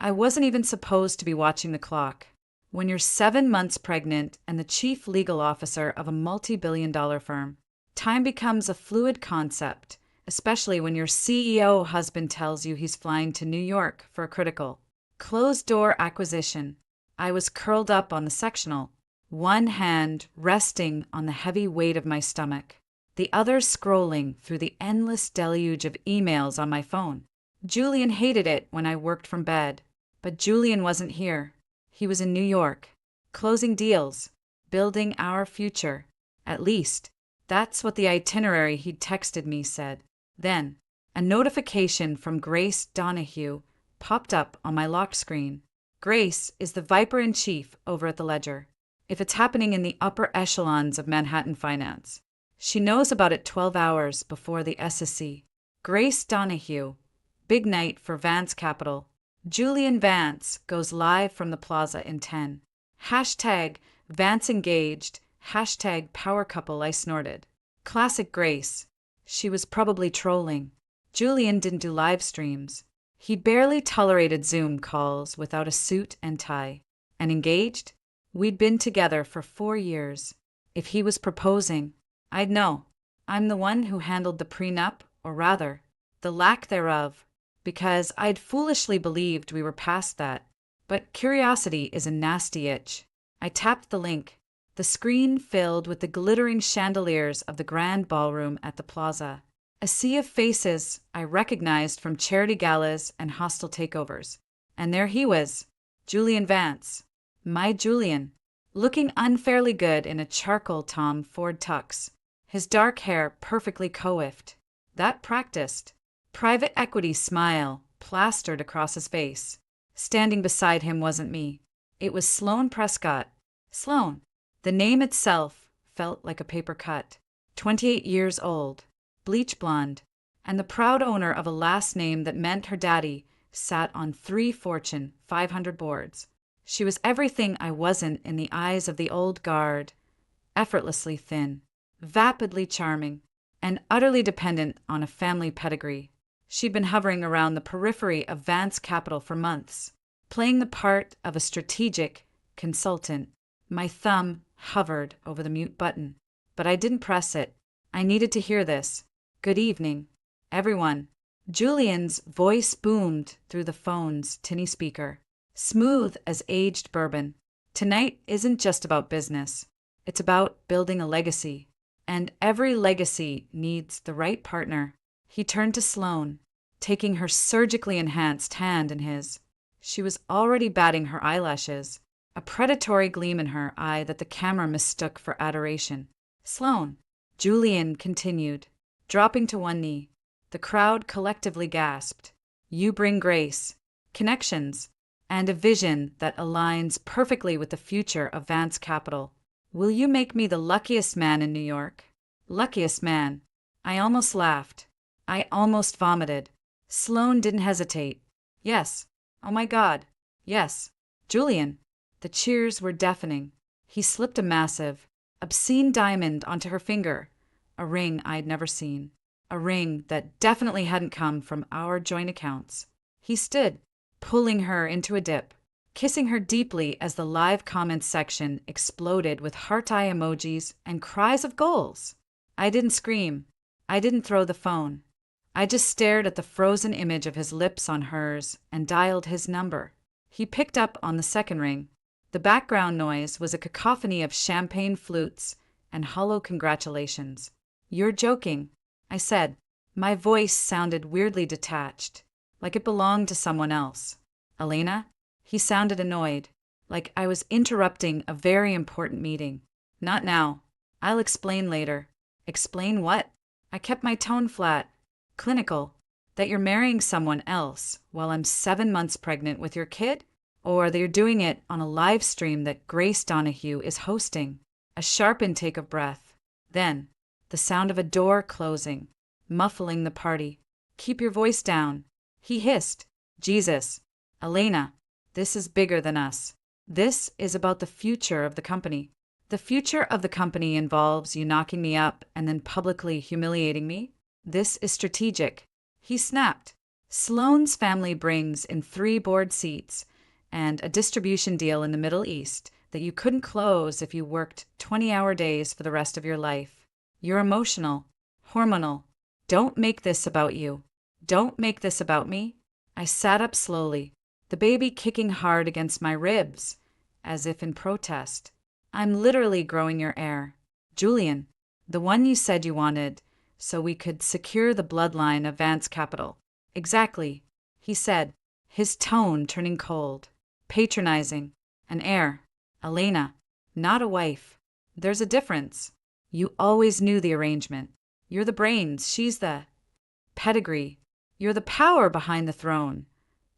I wasn't even supposed to be watching the clock. When you're 7 months pregnant and the chief legal officer of a multi-billion-dollar firm, time becomes a fluid concept, especially when your CEO husband tells you he's flying to New York for a critical, closed-door acquisition. I was curled up on the sectional, one hand resting on the heavy weight of my stomach, the other scrolling through the endless deluge of emails on my phone. Julian hated it when I worked from bed, but Julian wasn't here. He was in New York, closing deals, building our future. At least, that's what the itinerary he'd texted me said. Then, a notification from Grace Donahue popped up on my lock screen. Grace is the viper-in-chief over at the Ledger. If it's happening in the upper echelons of Manhattan finance, she knows about it 12 hours before the SEC. Grace Donahue, big night for Vance Capital. Julian Vance goes live from the plaza in 10. Hashtag Vance engaged. Hashtag power couple, I snorted. Classic Grace. She was probably trolling. Julian didn't do live streams. He barely tolerated Zoom calls without a suit and tie. And engaged? We'd been together for 4 years. If he was proposing, I'd know. I'm the one who handled the prenup, or rather, the lack thereof, because I'd foolishly believed we were past that. But curiosity is a nasty itch. I tapped the link. The screen filled with the glittering chandeliers of the grand ballroom at the plaza. A sea of faces I recognized from charity galas and hostile takeovers. And there he was, Julian Vance. My Julian, looking unfairly good in a charcoal Tom Ford tux, his dark hair perfectly coiffed. That practiced. Private equity smile plastered across his face. Standing beside him wasn't me. It was Sloane Prescott. Sloane. The name itself felt like a paper cut. 28 years old, bleach blonde, and the proud owner of a last name that meant her daddy sat on 3 Fortune 500 boards. She was everything I wasn't in the eyes of the old guard. Effortlessly thin, vapidly charming, and utterly dependent on a family pedigree. She'd been hovering around the periphery of Vance Capital for months, playing the part of a strategic consultant. My thumb hovered over the mute button, but I didn't press it. I needed to hear this. Good evening, everyone. Julian's voice boomed through the phone's tinny speaker, smooth as aged bourbon. Tonight isn't just about business. It's about building a legacy, and every legacy needs the right partner. He turned to Sloane, taking her surgically enhanced hand in his. She was already batting her eyelashes, a predatory gleam in her eye that the camera mistook for adoration. Sloane, Julian continued, dropping to one knee. The crowd collectively gasped. You bring grace, connections, and a vision that aligns perfectly with the future of Vance Capital. Will you make me the luckiest man in New York? Luckiest man. I almost laughed. I almost vomited. Sloane didn't hesitate. Yes. Oh my God. Yes. Julian. The cheers were deafening. He slipped a massive, obscene diamond onto her finger, a ring I'd never seen, a ring that definitely hadn't come from our joint accounts. He stood, pulling her into a dip, kissing her deeply as the live comments section exploded with heart eye emojis and cries of goals. I didn't scream. I didn't throw the phone. I just stared at the frozen image of his lips on hers and dialed his number. He picked up on the second ring. The background noise was a cacophony of champagne flutes and hollow congratulations. You're joking, I said. My voice sounded weirdly detached, like it belonged to someone else. Elena? He sounded annoyed, like I was interrupting a very important meeting. Not now. I'll explain later. Explain what? I kept my tone flat. Clinical. That you're marrying someone else while I'm 7 months pregnant with your kid? Or that you're doing it on a live stream that Grace Donahue is hosting. A sharp intake of breath. Then, the sound of a door closing, muffling the party. Keep your voice down. He hissed. Jesus. Elena, this is bigger than us. This is about the future of the company. The future of the company involves you knocking me up and then publicly humiliating me. This is strategic. He snapped. Sloane's family brings in 3 board seats and a distribution deal in the Middle East that you couldn't close if you worked 20-hour days for the rest of your life. You're emotional, hormonal. Don't make this about you. Don't make this about me. I sat up slowly, the baby kicking hard against my ribs, as if in protest. I'm literally growing your heir. Julian, the one you said you wanted, so we could secure the bloodline of Vance Capital. Exactly, he said, his tone turning cold. Patronizing. An heir. Elena, not a wife. There's a difference. You always knew the arrangement. You're the brains, she's the pedigree. You're the power behind the throne.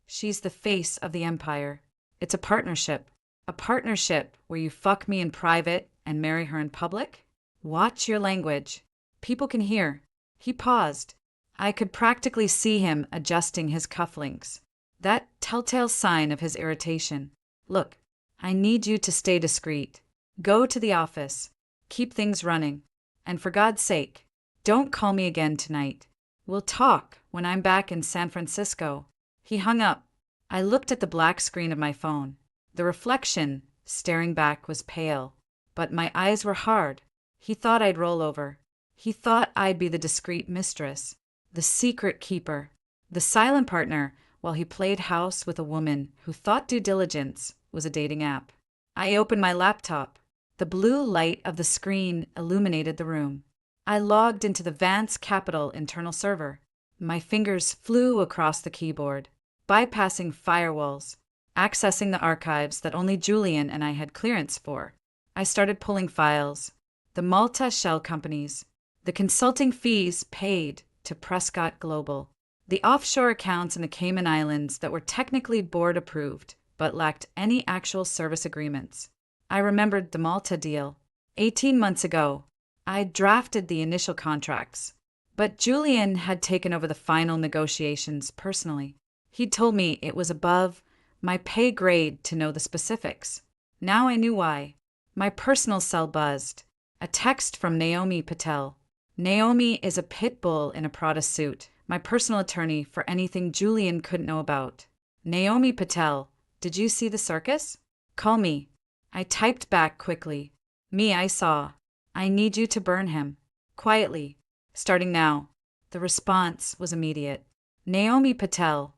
She's the face of the empire. It's a partnership. A partnership where you fuck me in private and marry her in public? Watch your language. People can hear. He paused. I could practically see him adjusting his cufflinks. That telltale sign of his irritation. Look, I need you to stay discreet. Go to the office. Keep things running. And for God's sake, don't call me again tonight. We'll talk when I'm back in San Francisco. He hung up. I looked at the black screen of my phone. The reflection, staring back, was pale, but my eyes were hard. He thought I'd roll over. He thought I'd be the discreet mistress, the secret keeper, the silent partner, while he played house with a woman who thought due diligence was a dating app. I opened my laptop. The blue light of the screen illuminated the room. I logged into the Vance Capital internal server. My fingers flew across the keyboard, bypassing firewalls, accessing the archives that only Julian and I had clearance for. I started pulling files. The Malta shell companies, the consulting fees paid to Prescott Global, the offshore accounts in the Cayman Islands that were technically board approved but lacked any actual service agreements. I remembered the Malta deal. 18 months ago, I drafted the initial contracts, but Julian had taken over the final negotiations personally. He'd told me it was above my pay grade to know the specifics. Now I knew why. My personal cell buzzed. A text from Naomi Patel. Naomi is a pit bull in a Prada suit, my personal attorney for anything Julian couldn't know about. Naomi Patel, did you see the circus? Call me. I typed back quickly. Me, I saw. I need you to burn him. Quietly. Starting now. The response was immediate. Naomi Patel,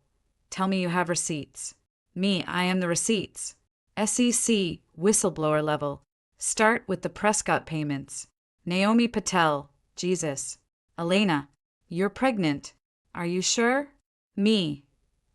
tell me you have receipts. Me, I am the receipts. SEC, whistleblower level. Start with the Prescott payments. Naomi Patel, Jesus. Elena, you're pregnant. Are you sure? Me,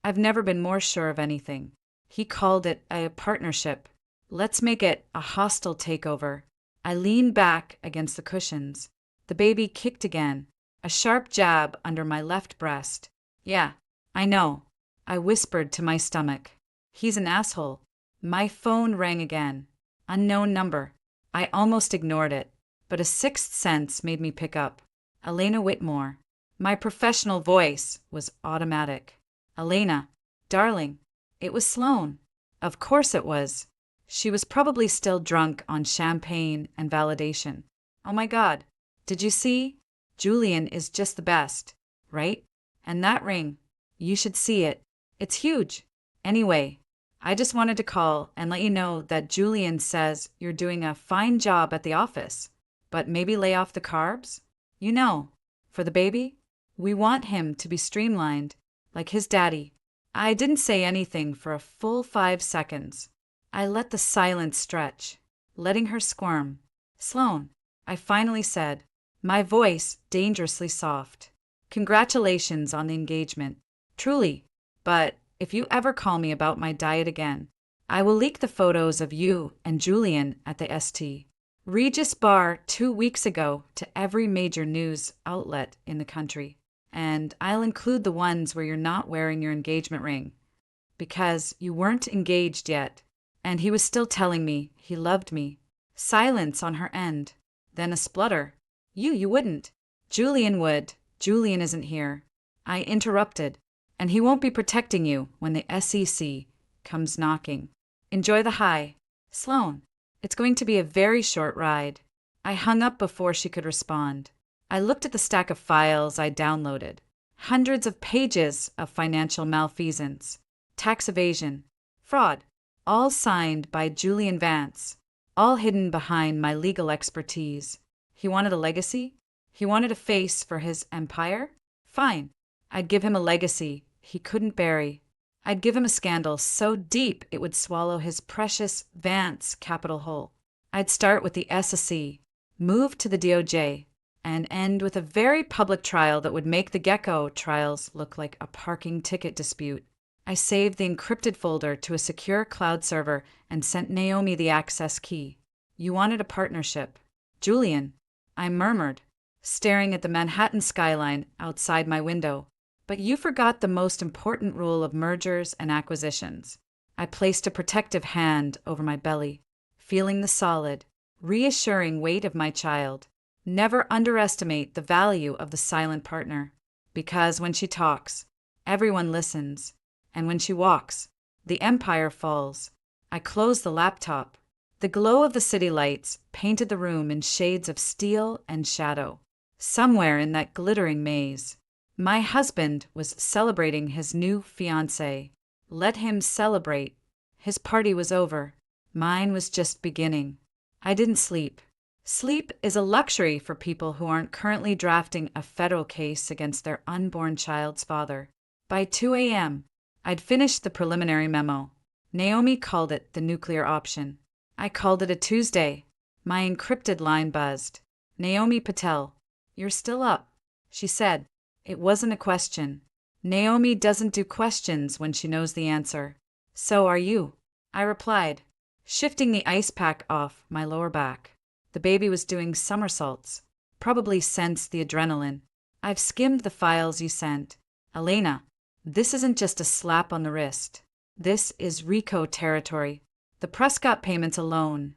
I've never been more sure of anything. He called it a partnership. Let's make it a hostile takeover. I leaned back against the cushions. The baby kicked again, a sharp jab under my left breast. Yeah, I know. I whispered to my stomach. He's an asshole. My phone rang again. Unknown number. I almost ignored it, but a sixth sense made me pick up. Elena Whitmore. My professional voice was automatic. Elena, darling. It was Sloane. Of course it was. She was probably still drunk on champagne and validation. Oh my God. Did you see? Julian is just the best, right? And that ring. You should see it. It's huge. Anyway, I just wanted to call and let you know that Julian says you're doing a fine job at the office, but maybe lay off the carbs? You know, for the baby? We want him to be streamlined, like his daddy. I didn't say anything for a full 5 seconds. I let the silence stretch, letting her squirm. Sloane, I finally said, my voice dangerously soft. Congratulations on the engagement. Truly. But if you ever call me about my diet again, I will leak the photos of you and Julian at the St. Regis Bar 2 weeks ago to every major news outlet in the country. And I'll include the ones where you're not wearing your engagement ring. Because you weren't engaged yet. And he was still telling me he loved me. Silence on her end. Then a splutter. You wouldn't. Julian would. Julian isn't here. I interrupted. And he won't be protecting you when the SEC comes knocking. Enjoy the high. Sloane, it's going to be a very short ride. I hung up before she could respond. I looked at the stack of files I downloaded. Hundreds of pages of financial malfeasance, tax evasion, fraud, all signed by Julian Vance, all hidden behind my legal expertise. He wanted a legacy? He wanted a face for his empire? Fine. I'd give him a legacy he couldn't bury. I'd give him a scandal so deep it would swallow his precious Vance capital whole. I'd start with the SEC, move to the DOJ, and end with a very public trial that would make the Gecko trials look like a parking ticket dispute. I saved the encrypted folder to a secure cloud server and sent Naomi the access key. You wanted a partnership. Julian, I murmured, staring at the Manhattan skyline outside my window. But you forgot the most important rule of mergers and acquisitions. I placed a protective hand over my belly, feeling the solid, reassuring weight of my child. Never underestimate the value of the silent partner, because when she talks, everyone listens, and when she walks, the empire falls. I closed the laptop. The glow of the city lights painted the room in shades of steel and shadow. Somewhere in that glittering maze, my husband was celebrating his new fiancée. Let him celebrate. His party was over. Mine was just beginning. I didn't sleep. Sleep is a luxury for people who aren't currently drafting a federal case against their unborn child's father. By 2 a.m., I'd finished the preliminary memo. Naomi called it the nuclear option. I called it a Tuesday. My encrypted line buzzed. Naomi Patel, you're still up, she said. It wasn't a question. Naomi doesn't do questions when she knows the answer. So are you, I replied, shifting the ice pack off my lower back. The baby was doing somersaults, probably sensed the adrenaline. I've skimmed the files you sent. Elena, this isn't just a slap on the wrist. This is RICO territory. The Prescott payments alone,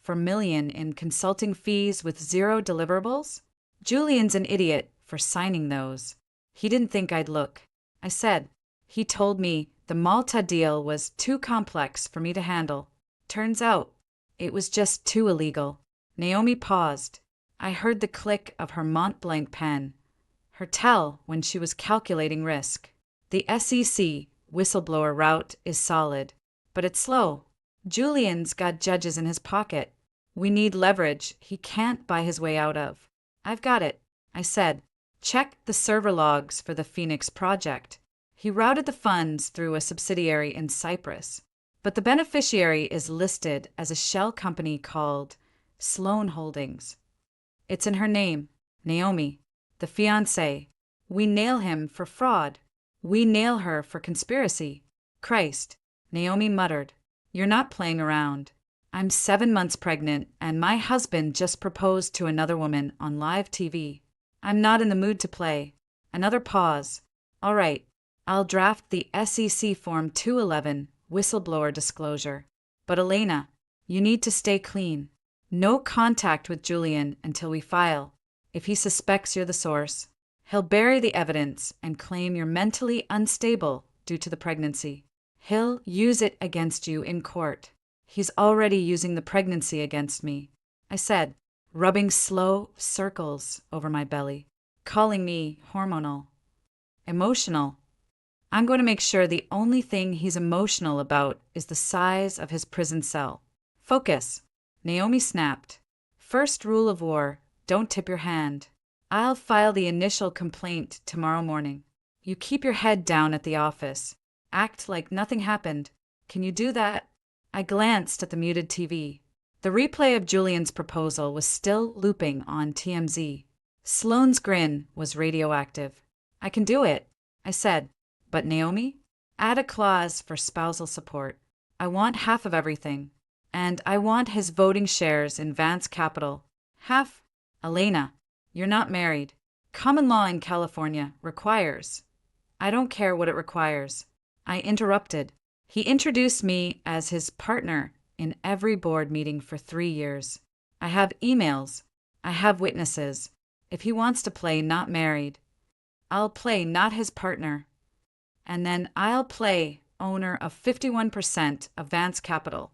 for million in consulting fees with 0 deliverables? Julian's an idiot for signing those. He didn't think I'd look. I said. He told me the Malta deal was too complex for me to handle. Turns out, it was just too illegal. Naomi paused. I heard the click of her Mont Blanc pen, her tell when she was calculating risk. The SEC whistleblower route is solid, but it's slow. Julian's got judges in his pocket. We need leverage he can't buy his way out of. I've got it, I said. Check the server logs for the Phoenix project. He routed the funds through a subsidiary in Cyprus, but the beneficiary is listed as a shell company called Sloan Holdings. It's in her name, Naomi, the fiancée. We nail him for fraud. We nail her for conspiracy. Christ, Naomi muttered. You're not playing around. I'm 7 months pregnant, and my husband just proposed to another woman on live TV. I'm not in the mood to play. Another pause. All right, I'll draft the SEC Form 211, whistleblower disclosure. But Elena, you need to stay clean. No contact with Julian until we file. If he suspects you're the source, he'll bury the evidence and claim you're mentally unstable due to the pregnancy. He'll use it against you in court. He's already using the pregnancy against me, I said, rubbing slow circles over my belly, calling me hormonal. Emotional. I'm going to make sure the only thing he's emotional about is the size of his prison cell. Focus. Naomi snapped. First rule of war, don't tip your hand. I'll file the initial complaint tomorrow morning. You keep your head down at the office. Act like nothing happened. Can you do that? I glanced at the muted TV. The replay of Julian's proposal was still looping on TMZ. Sloane's grin was radioactive. I can do it, I said. But Naomi? Add a clause for spousal support. I want half of everything. And I want his voting shares in Vance Capital. Half? Elena, you're not married. Common law in California requires. I don't care what it requires. I interrupted. He introduced me as his partner in every board meeting for 3 years. I have emails. I have witnesses. If he wants to play not married, I'll play not his partner. And then I'll play owner of 51% of Vance Capital.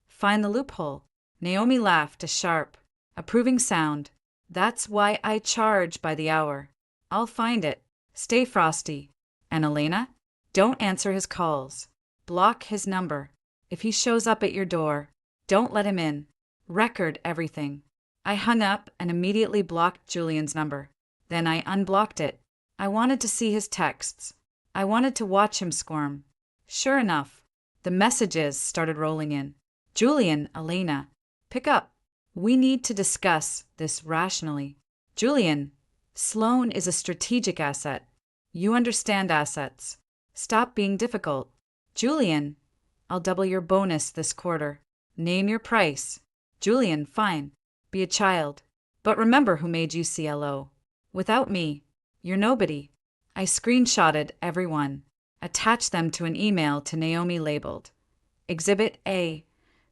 Find the loophole. Naomi laughed a sharp, approving sound. That's why I charge by the hour. I'll find it. Stay frosty. And Elena? Don't answer his calls. Block his number. If he shows up at your door, don't let him in. Record everything. I hung up and immediately blocked Julian's number. Then I unblocked it. I wanted to see his texts. I wanted to watch him squirm. Sure enough, the messages started rolling in. Julian, Elena, pick up. We need to discuss this rationally. Julian, Sloan is a strategic asset. You understand assets. Stop being difficult. Julian, I'll double your bonus this quarter. Name your price. Julian, fine. Be a child. But remember who made you CLO. Without me, you're nobody. I screenshotted every one. Attached them to an email to Naomi labeled Exhibit A,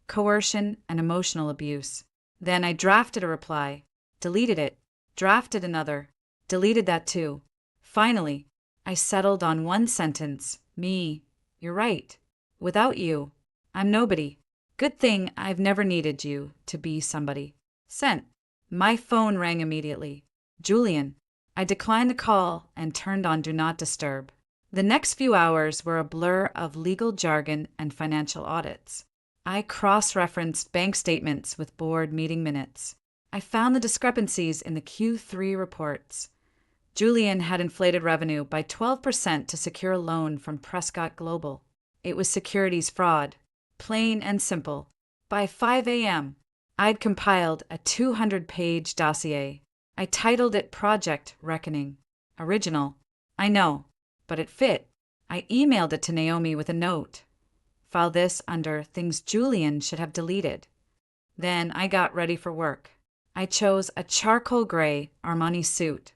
Coercion and Emotional Abuse. Then I drafted a reply, deleted it, drafted another, deleted that too. Finally, I settled on one sentence. Me, you're right. Without you, I'm nobody. Good thing I've never needed you to be somebody. Sent. My phone rang immediately. Julian. I declined the call and turned on Do Not Disturb. The next few hours were a blur of legal jargon and financial audits. I cross-referenced bank statements with board meeting minutes. I found the discrepancies in the Q3 reports. Julian had inflated revenue by 12% to secure a loan from Prescott Global. It was securities fraud, plain and simple. By 5 a.m., I'd compiled a 200-page dossier. I titled it Project Reckoning. Original, I know, but it fit. I emailed it to Naomi with a note. File this under things Julian should have deleted. Then I got ready for work. I chose a charcoal gray Armani suit,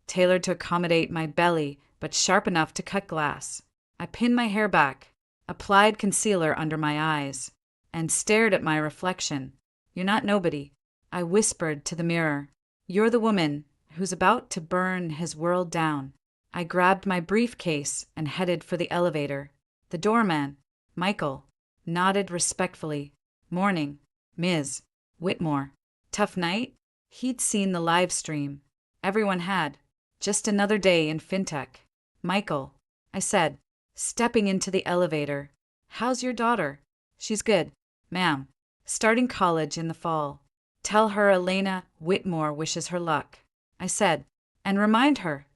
tailored to accommodate my belly but sharp enough to cut glass. I pinned my hair back, applied concealer under my eyes, and stared at my reflection. You're not nobody. I whispered to the mirror. You're the woman who's about to burn his world down. I grabbed my briefcase and headed for the elevator. The doorman, Michael, nodded respectfully. Morning, Ms. Whitmore. Tough night? He'd seen the live stream. Everyone had. Just another day in fintech. Michael, I said, stepping into the elevator. How's your daughter? She's good, ma'am. Starting college in the fall. Tell her Elena Whitmore wishes her luck. I said, and remind her,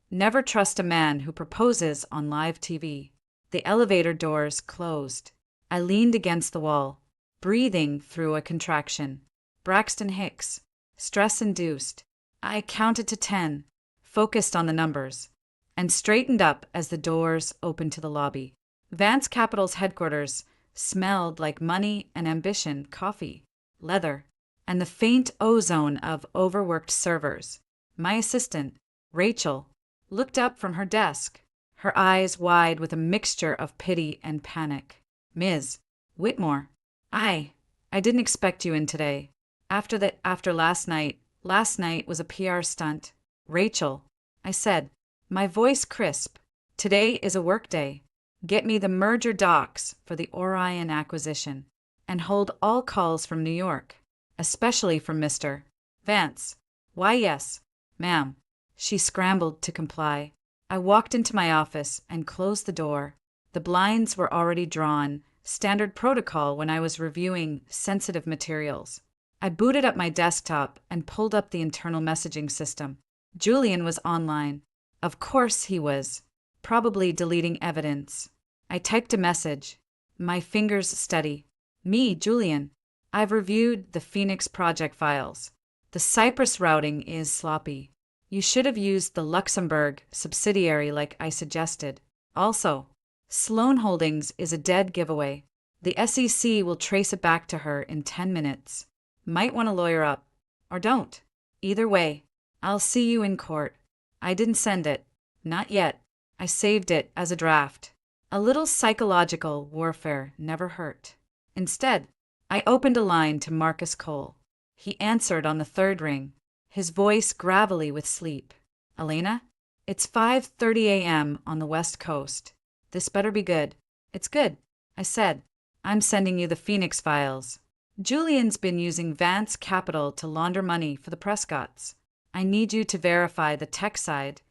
never trust a man who proposes on live TV. The elevator doors closed. I leaned against the wall, breathing through a contraction. Braxton Hicks. Stress-induced. I counted to 10, focused on the numbers, and straightened up as the doors opened to the lobby. Vance Capital's headquarters smelled like money and ambition, coffee, leather, and the faint ozone of overworked servers. My assistant, Rachel, looked up from her desk, her eyes wide with a mixture of pity and panic. Ms. Whitmore, I didn't expect you in today. After last night was a PR stunt. Rachel, I said, my voice crisp. Today is a work day. Get me the merger docs for the Orion acquisition, and hold all calls from New York, especially from Mr. Vance. Why, yes, ma'am. She scrambled to comply. I walked into my office and closed the door. The blinds were already drawn, standard protocol when I was reviewing sensitive materials. I booted up my desktop and pulled up the internal messaging system. Julian was online. Of course he was. Probably deleting evidence. I typed a message. My fingers steady. Me, Julian. I've reviewed the Phoenix project files. The Cyprus routing is sloppy. You should have used the Luxembourg subsidiary like I suggested. Also, Sloan Holdings is a dead giveaway. The SEC will trace it back to her in 10 minutes. Might want to lawyer up. Or don't. Either way, I'll see you in court. I didn't send it. Not yet. I saved it as a draft. A little psychological warfare never hurt. Instead, I opened a line to Marcus Cole. He answered on the third ring, his voice gravelly with sleep. Elena, it's 5:30 a.m. on the West Coast. This better be good. It's good, I said. I'm sending you the Phoenix files. Julian's been using Vance Capital to launder money for the Prescotts. I need you to verify the tech side,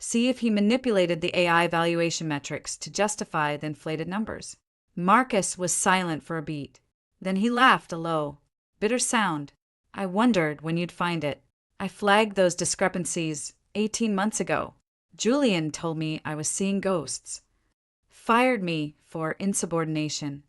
See if he manipulated the AI valuation metrics to justify the inflated numbers. Marcus was silent for a beat. Then he laughed a low, bitter sound. I wondered when you'd find it. I flagged those discrepancies 18 months ago. Julian told me I was seeing ghosts. Fired me for insubordination.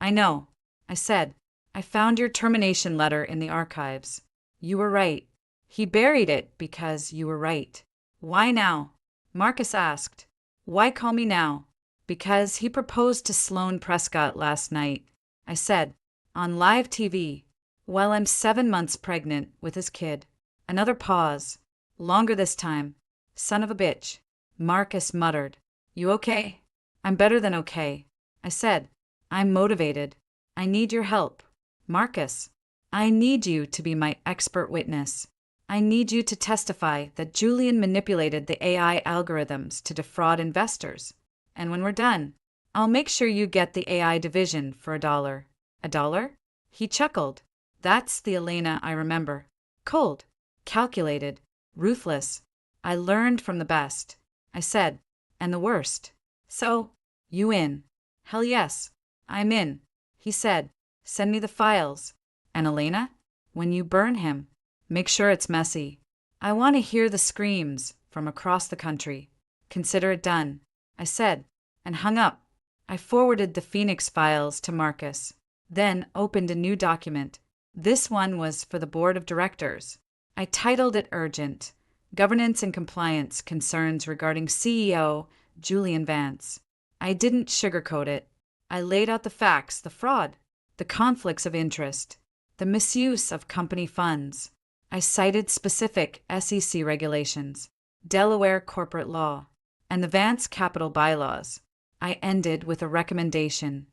I know, I said. I found your termination letter in the archives. You were right. He buried it because you were right. Why now? Marcus asked. Why call me now? Because he proposed to Sloane Prescott last night. I said, on live TV, while I'm 7 months pregnant with his kid. Another pause. Longer this time. Son of a bitch. Marcus muttered. You okay? I'm better than okay. I said, I'm motivated. I need your help. Marcus, I need you to be my expert witness. I need you to testify that Julian manipulated the AI algorithms to defraud investors. And when we're done, I'll make sure you get the AI division for $1. $1? He chuckled. That's the Elena I remember. Cold, calculated, ruthless. I learned from the best. I said, and the worst. So, you in? Hell yes, I'm in. He said, send me the files. And Elena, when you burn him, make sure it's messy. I want to hear the screams from across the country. Consider it done, I said, and hung up. I forwarded the Phoenix files to Marcus, then opened a new document. This one was for the board of directors. I titled it Urgent, Governance and Compliance Concerns Regarding CEO Julian Vance. I didn't sugarcoat it. I laid out the facts, the fraud, the conflicts of interest, the misuse of company funds. I cited specific SEC regulations, Delaware corporate law, and the Vance capital bylaws. I ended with a recommendation.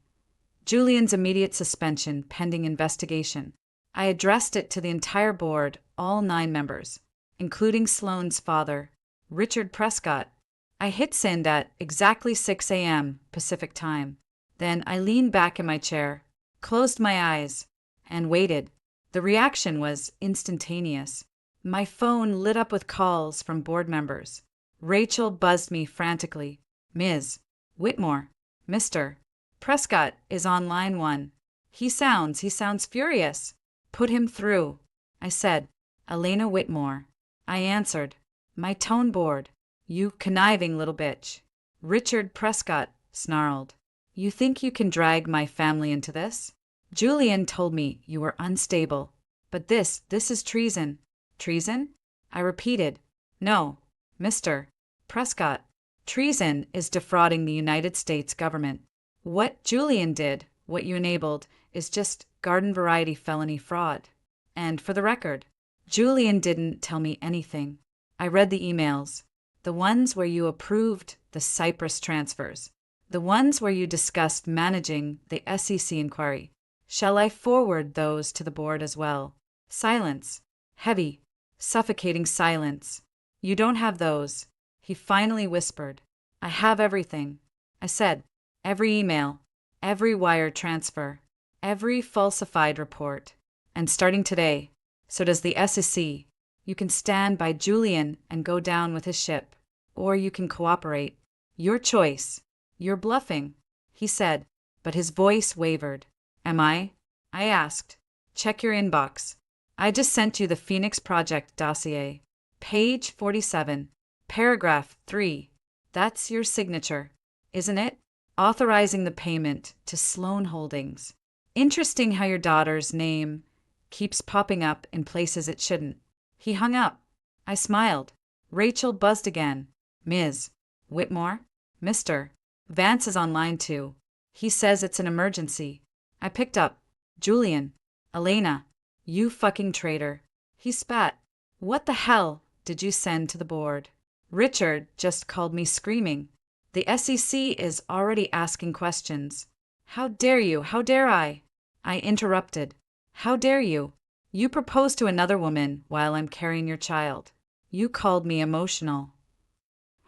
Julian's immediate suspension pending investigation. I addressed it to the entire board, all 9 members, including Sloane's father, Richard Prescott. I hit send at exactly 6 a.m. Pacific time. Then I leaned back in my chair, closed my eyes, and waited. The reaction was instantaneous. My phone lit up with calls from board members. Rachel buzzed me frantically. Ms. Whitmore, Mr. Prescott is on line 1. He sounds furious. Put him through, I said. Elena Whitmore. I answered. My tone bored. You conniving little bitch. Richard Prescott snarled. You think you can drag my family into this? Julian told me you were unstable. But this is treason. Treason? I repeated. No, Mr. Prescott. Treason is defrauding the United States government. What Julian did, what you enabled, is just garden-variety felony fraud. And for the record, Julian didn't tell me anything. I read the emails. The ones where you approved the Cyprus transfers. The ones where you discussed managing the SEC inquiry. Shall I forward those to the board as well? Silence. Heavy, suffocating silence. You don't have those, he finally whispered. I have everything. I said, every email, every wire transfer, every falsified report. And starting today, so does the SEC. You can stand by Julian and go down with his ship. Or you can cooperate. Your choice. You're bluffing, he said, but his voice wavered. Am I? I asked. Check your inbox. I just sent you the Phoenix Project dossier. Page 47, paragraph 3. That's your signature, isn't it? Authorizing the payment to Sloane Holdings. Interesting how your daughter's name keeps popping up in places it shouldn't. He hung up. I smiled. Rachel buzzed again. Ms. Whitmore? Mr. Vance is on line 2. He says it's an emergency. I picked up. Julian. Elena. You fucking traitor. He spat. What the hell did you send to the board? Richard just called me screaming. The SEC is already asking questions. How dare you? How dare I? I interrupted. How dare you? You proposed to another woman while I'm carrying your child. You called me emotional.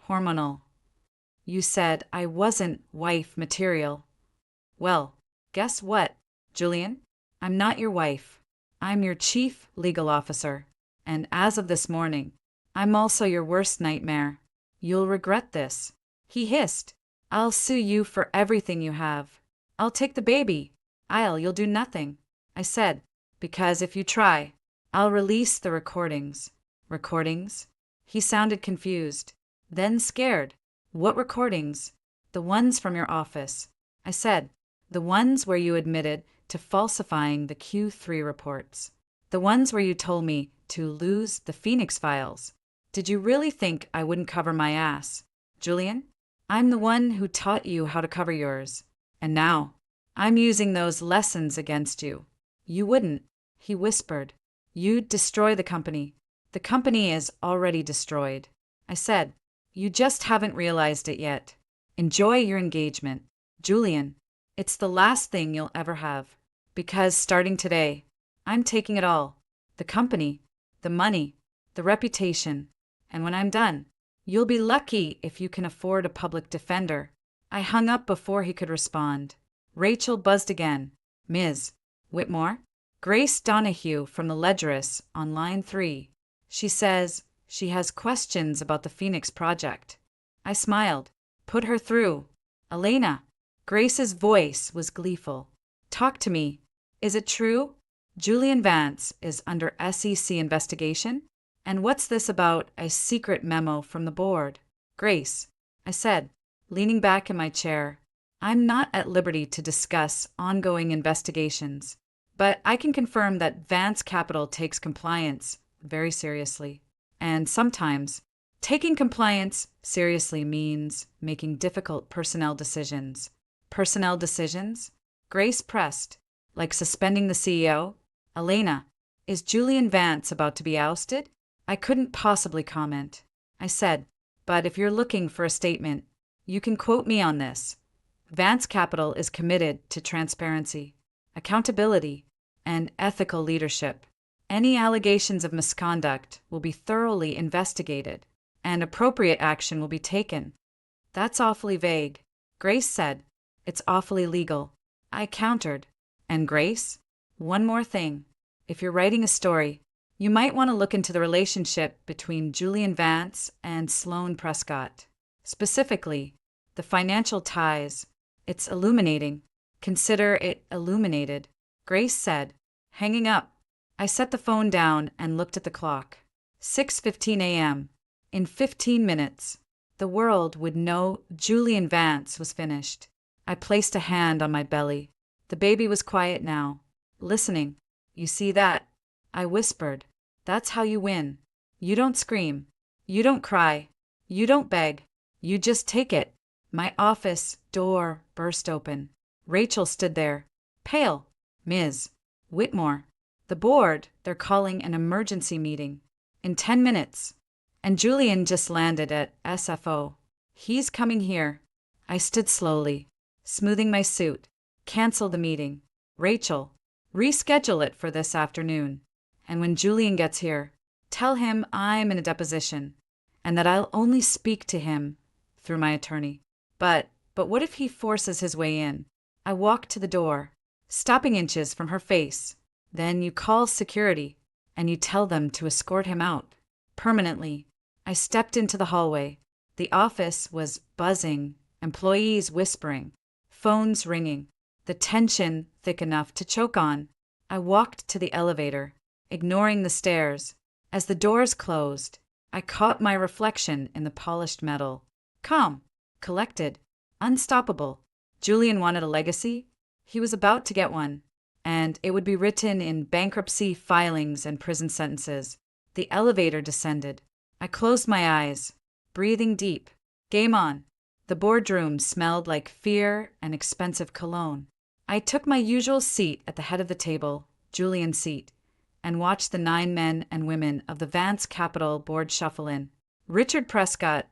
Hormonal. You said I wasn't wife material. Well, guess what, Julian? I'm not your wife. I'm your chief legal officer. And as of this morning, I'm also your worst nightmare. You'll regret this. He hissed. I'll sue you for everything you have. I'll take the baby. You'll do nothing. I said, because if you try, I'll release the recordings. Recordings? He sounded confused, then scared. What recordings? The ones from your office. I said, the ones where you admitted to falsifying the Q3 reports. The ones where you told me to lose the Phoenix files. Did you really think I wouldn't cover my ass? Julian, I'm the one who taught you how to cover yours. And now, I'm using those lessons against you. You wouldn't, he whispered. You'd destroy the company. The company is already destroyed. I said, you just haven't realized it yet. Enjoy your engagement. Julian, it's the last thing you'll ever have. Because starting today, I'm taking it all. The company, the money, the reputation. And when I'm done, you'll be lucky if you can afford a public defender. I hung up before he could respond. Rachel buzzed again. Ms. Whitmore? Grace Donahue from the Ledgerus on line 3. She says she has questions about the Phoenix project. I smiled. Put her through. Elena. Grace's voice was gleeful. Talk to me. Is it true? Julian Vance is under SEC investigation? And what's this about a secret memo from the board? Grace, I said, leaning back in my chair. I'm not at liberty to discuss ongoing investigations, but I can confirm that Vance Capital takes compliance very seriously. And sometimes, taking compliance seriously means making difficult personnel decisions. Personnel decisions? Grace pressed. Like suspending the CEO? Elena, is Julian Vance about to be ousted? I couldn't possibly comment. I said, but if you're looking for a statement, you can quote me on this. Vance Capital is committed to transparency, accountability, and ethical leadership. Any allegations of misconduct will be thoroughly investigated, and appropriate action will be taken. That's awfully vague. Grace said, it's awfully legal. I countered. And Grace, one more thing. If you're writing a story, you might want to look into the relationship between Julian Vance and Sloane Prescott. Specifically, the financial ties. It's illuminating. Consider it illuminated. Grace said, hanging up. I set the phone down and looked at the clock. 6:15 a.m. In 15 minutes, the world would know Julian Vance was finished. I placed a hand on my belly. The baby was quiet now, listening. You see that? I whispered. That's how you win. You don't scream. You don't cry. You don't beg. You just take it. My office door burst open. Rachel stood there, pale. Ms. Whitmore. The board, they're calling an emergency meeting. In 10 minutes. And Julian just landed at SFO. He's coming here. I stood slowly, smoothing my suit. Cancel the meeting. Rachel, reschedule it for this afternoon. And when Julian gets here, tell him I'm in a deposition and that I'll only speak to him through my attorney. But what if he forces his way in? I walked to the door, stopping inches from her face. Then you call security and you tell them to escort him out. Permanently, I stepped into the hallway. The office was buzzing, employees whispering, phones ringing, the tension thick enough to choke on. I walked to the elevator, ignoring the stairs. As the doors closed, I caught my reflection in the polished metal. Calm, collected, unstoppable. Julian wanted a legacy. He was about to get one, and it would be written in bankruptcy filings and prison sentences. The elevator descended. I closed my eyes, breathing deep. Game on. The boardroom smelled like fear and expensive cologne. I took my usual seat at the head of the table, Julian's seat, and watched the 9 men and women of the Vance Capital board shuffle in. Richard Prescott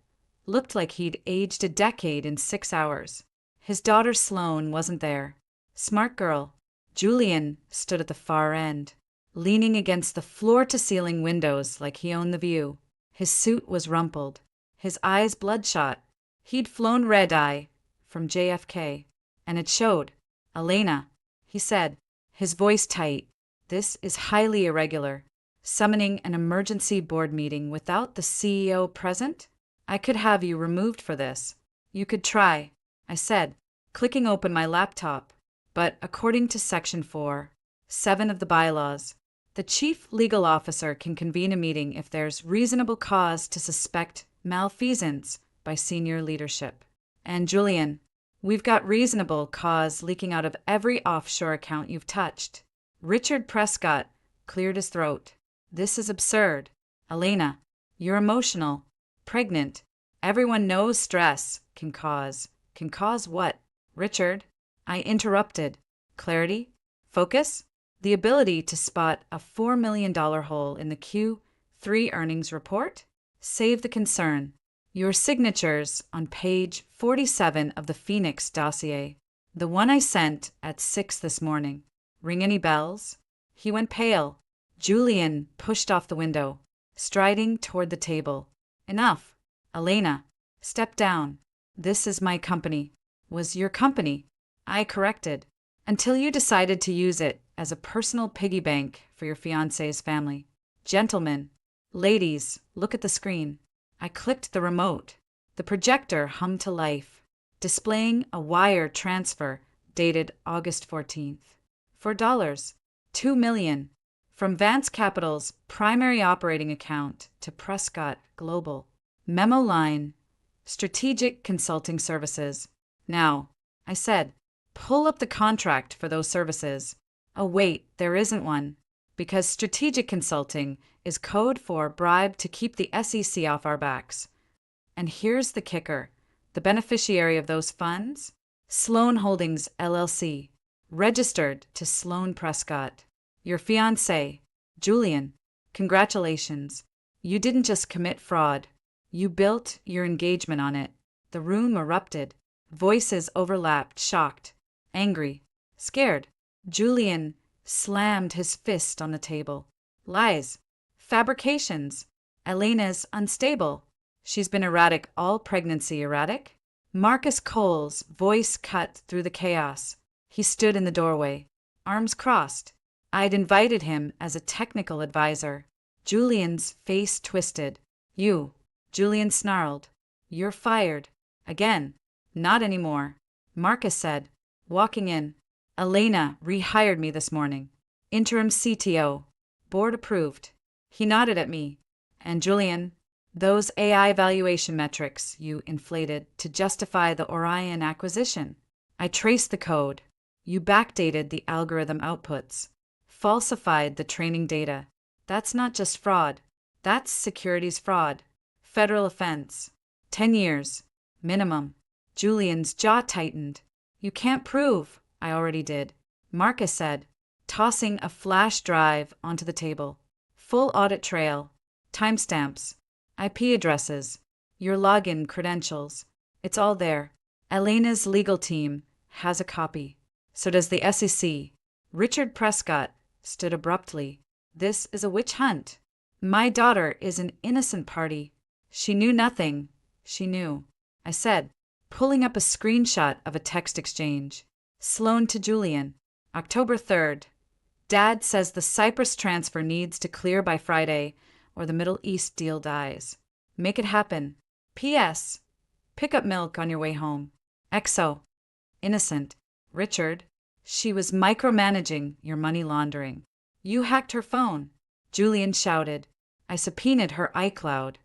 looked like he'd aged a decade in 6 hours. His daughter Sloane wasn't there. Smart girl. Julian stood at the far end, leaning against the floor-to-ceiling windows like he owned the view. His suit was rumpled, his eyes bloodshot. He'd flown red-eye from JFK, and it showed. Elena, he said, his voice tight, this is highly irregular. Summoning an emergency board meeting without the CEO present? I could have you removed for this. You could try, I said, clicking open my laptop. But according to Section 4(7) of the bylaws, the chief legal officer can convene a meeting if there's reasonable cause to suspect malfeasance by senior leadership. And Julian, we've got reasonable cause leaking out of every offshore account you've touched. Richard Prescott cleared his throat. This is absurd. Elena, you're emotional, pregnant. Everyone knows stress can cause. Can cause what? Richard, I interrupted. Clarity? Focus? The ability to spot a $4 million hole in the Q3 earnings report? Save the concern. Your signatures on page 47 of the Phoenix dossier. The one I sent at 6 this morning. Ring any bells? He went pale. Julian pushed off the window, striding toward the table. Enough. Elena, step down. This is my company. Was your company? I corrected. Until you decided to use it as a personal piggy bank for your fiancé's family. Gentlemen, ladies, look at the screen. I clicked the remote. The projector hummed to life, displaying a wire transfer dated August 14th. For $2 million from Vance Capital's primary operating account to Prescott Global. Memo line, Strategic Consulting Services. Now, I said, pull up the contract for those services. Oh wait, there isn't one. Because strategic consulting is code for bribe to keep the SEC off our backs. And here's the kicker. The beneficiary of those funds? Sloan Holdings, LLC. Registered to Sloan Prescott. Your fiancé, Julian. Congratulations. You didn't just commit fraud. You built your engagement on it. The room erupted. Voices overlapped, shocked, angry, scared. Julian slammed his fist on the table. Lies. Fabrications. Elena's unstable. She's been erratic all pregnancy. Erratic? Marcus Cole's voice cut through the chaos. He stood in the doorway, arms crossed. I'd invited him as a technical advisor. Julian's face twisted. You. Julian snarled. You're fired. Again. Not anymore. Marcus said, walking in. Elena rehired me this morning. Interim CTO. Board approved. He nodded at me. And Julian, those AI valuation metrics you inflated to justify the Orion acquisition. I traced the code. You backdated the algorithm outputs. Falsified the training data. That's not just fraud. That's securities fraud. Federal offense. 10 years. Minimum. Julian's jaw tightened. You can't prove. I already did. Marcus said, tossing a flash drive onto the table. Full audit trail. Timestamps. IP addresses. Your login credentials. It's all there. Elena's legal team has a copy. So does the SEC. Richard Prescott stood abruptly. This is a witch hunt. My daughter is an innocent party. She knew nothing. She knew. I said, pulling up a screenshot of a text exchange. Sloan to Julian. October 3rd. Dad says the Cyprus transfer needs to clear by Friday or the Middle East deal dies. Make it happen. P.S. Pick up milk on your way home. XO. Innocent. Richard. She was micromanaging your money laundering. You hacked her phone. Julian shouted. I subpoenaed her iCloud.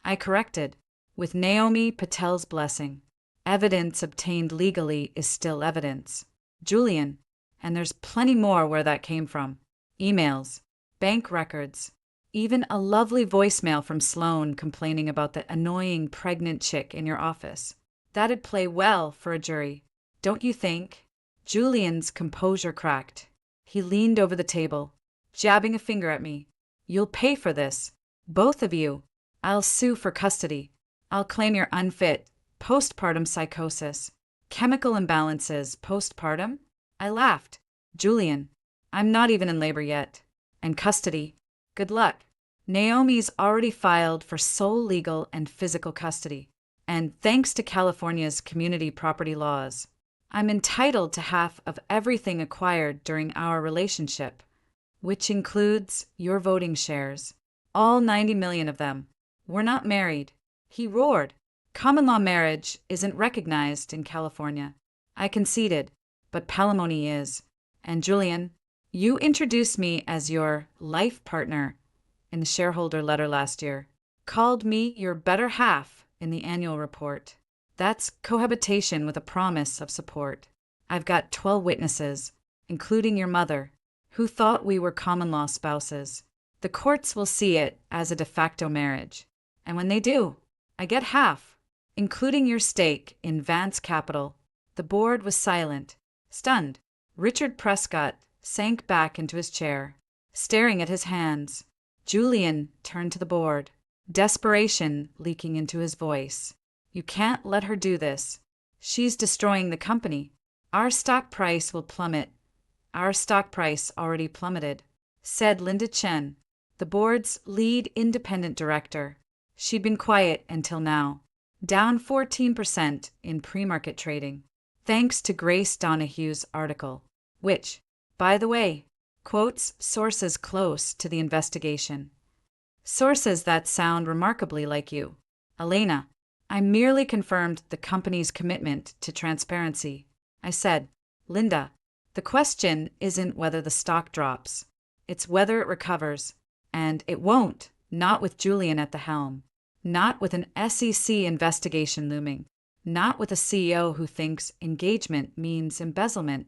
I corrected. With Naomi Patel's blessing. Evidence obtained legally is still evidence. Julian. And there's plenty more where that came from. Emails. Bank records. Even a lovely voicemail from Sloan complaining about the annoying pregnant chick in your office. That'd play well for a jury. Don't you think? Julian's composure cracked. He leaned over the table, jabbing a finger at me. You'll pay for this. Both of you. I'll sue for custody. I'll claim you're unfit. Postpartum psychosis. Chemical imbalances. Postpartum? I laughed. Julian, I'm not even in labor yet. And custody. Good luck. Naomi's already filed for sole legal and physical custody. And thanks to California's community property laws, I'm entitled to half of everything acquired during our relationship, which includes your voting shares. All 90 million of them. We're not married. He roared. Common law marriage isn't recognized in California. I conceded, but palimony is. And Julian, you introduced me as your life partner in the shareholder letter last year, called me your better half in the annual report. That's cohabitation with a promise of support. I've got 12 witnesses, including your mother, who thought we were common law spouses. The courts will see it as a de facto marriage. And when they do, I get half, including your stake in Vance Capital. The board was silent, stunned. Richard Prescott sank back into his chair, staring at his hands. Julian turned to the board, desperation leaking into his voice. You can't let her do this. She's destroying the company. Our stock price will plummet. Our stock price already plummeted, said Linda Chen, the board's lead independent director. She'd been quiet until now, down 14% in pre-market trading, thanks to Grace Donahue's article, which, by the way, quotes sources close to the investigation. Sources that sound remarkably like you. Elena, I merely confirmed the company's commitment to transparency. I said, Linda, the question isn't whether the stock drops. It's whether it recovers. And it won't, not with Julian at the helm. Not with an SEC investigation looming. Not with a CEO who thinks engagement means embezzlement.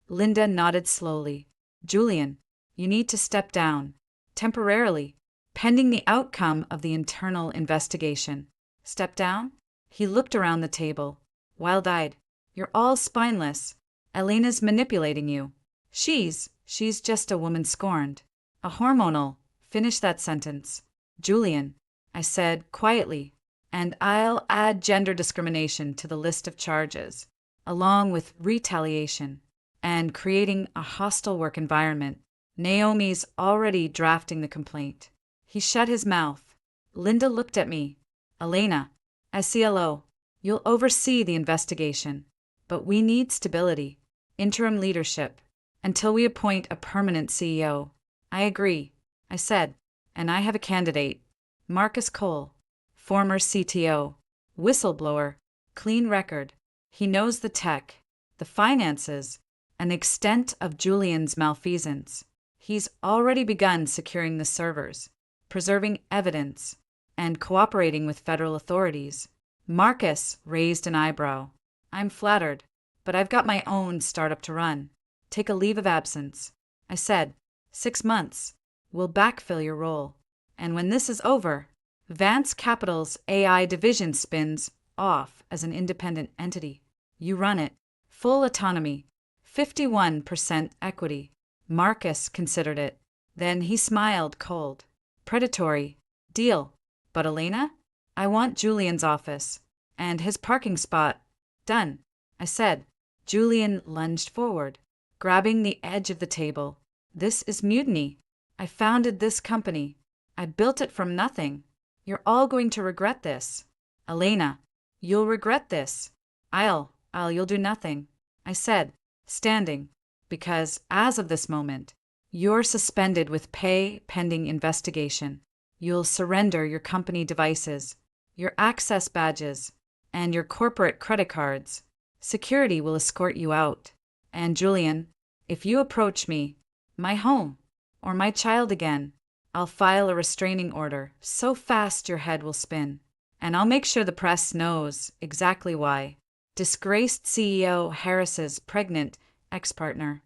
Linda nodded slowly. Julian, you need to step down. Temporarily. Pending the outcome of the internal investigation. Step down? He looked around the table, wild-eyed. You're all spineless. Elena's manipulating you. She's just a woman scorned. A hormonal. Finish that sentence. Julian, I said quietly, and I'll add gender discrimination to the list of charges, along with retaliation and creating a hostile work environment. Naomi's already drafting the complaint. He shut his mouth. Linda looked at me. Elena, as CLO, you'll oversee the investigation, but we need stability, interim leadership, until we appoint a permanent CEO. I agree, I said, and I have a candidate. Marcus Cole, former CTO, whistleblower, clean record. He knows the tech, the finances, and the extent of Julian's malfeasance. He's already begun securing the servers, preserving evidence, and cooperating with federal authorities. Marcus raised an eyebrow. I'm flattered, but I've got my own startup to run. Take a leave of absence. I said, 6 months. We'll backfill your role. And when this is over, Vance Capital's AI division spins off as an independent entity. You run it. Full autonomy. 51% equity. Marcus considered it. Then he smiled cold. Predatory. Deal. But Elena? I want Julian's office. And his parking spot. Done. I said. Julian lunged forward, grabbing the edge of the table. This is mutiny. I founded this company. I built it from nothing. You're all going to regret this. Elena, you'll regret this. You'll do nothing. I said, standing, because as of this moment, you're suspended with pay pending investigation. You'll surrender your company devices, your access badges, and your corporate credit cards. Security will escort you out. And Julian, if you approach me, my home, or my child again, I'll file a restraining order so fast your head will spin. And I'll make sure the press knows exactly why. Disgraced CEO Harris's pregnant ex-partner.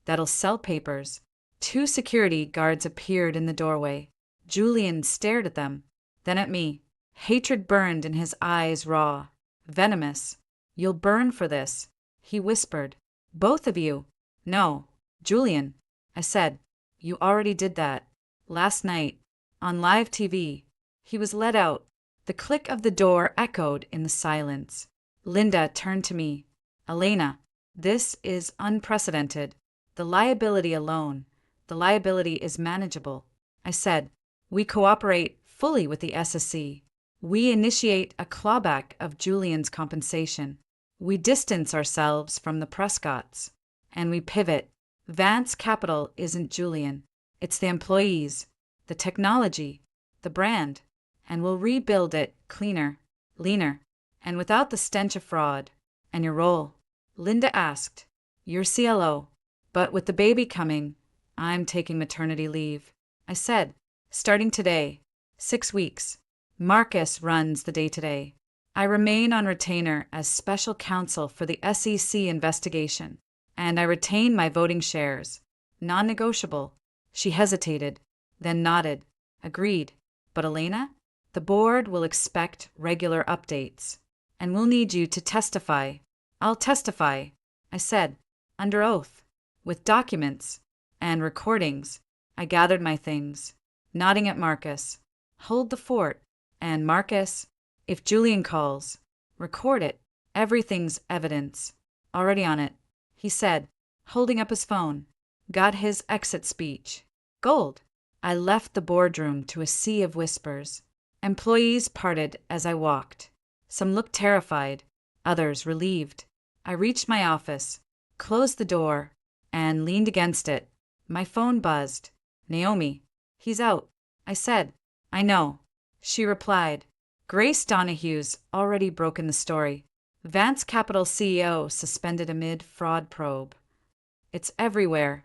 That'll sell papers. 2 security guards appeared in the doorway. Julian stared at them, then at me. Hatred burned in his eyes raw, venomous. You'll burn for this, he whispered. Both of you. No, Julian, I said. You already did that. Last night, on live TV. He was let out. The click of the door echoed in the silence. Linda turned to me. Elena, this is unprecedented. The liability is manageable. I said, we cooperate fully with the SEC. We initiate a clawback of Julian's compensation. We distance ourselves from the Prescotts. And we pivot. Vance Capital isn't Julian. It's the employees, the technology, the brand. and we'll rebuild it cleaner, leaner, and without the stench of fraud. And your role? Linda asked. You're CLO, but with the baby coming, I'm taking maternity leave. I said, starting today, 6 weeks. Marcus runs the day-to-day. I remain on retainer as special counsel for the SEC investigation, and I retain my voting shares. Non-negotiable. She hesitated, then nodded. Agreed. But Elena? The board will expect regular updates, and we'll need you to testify. I'll testify, I said, under oath, with documents and recordings. I gathered my things, nodding at Marcus. Hold the fort. And Marcus, if Julian calls, record it. Everything's evidence. Already on it, he said, holding up his phone. Got his exit speech. Gold. I left the boardroom to a sea of whispers. Employees parted as I walked. Some looked terrified, others relieved. I reached my office, closed the door, and leaned against it. My phone buzzed. Naomi. He's out. I said. I know. She replied. Grace Donahue's already broken the story. Vance Capital CEO suspended amid fraud probe. It's everywhere.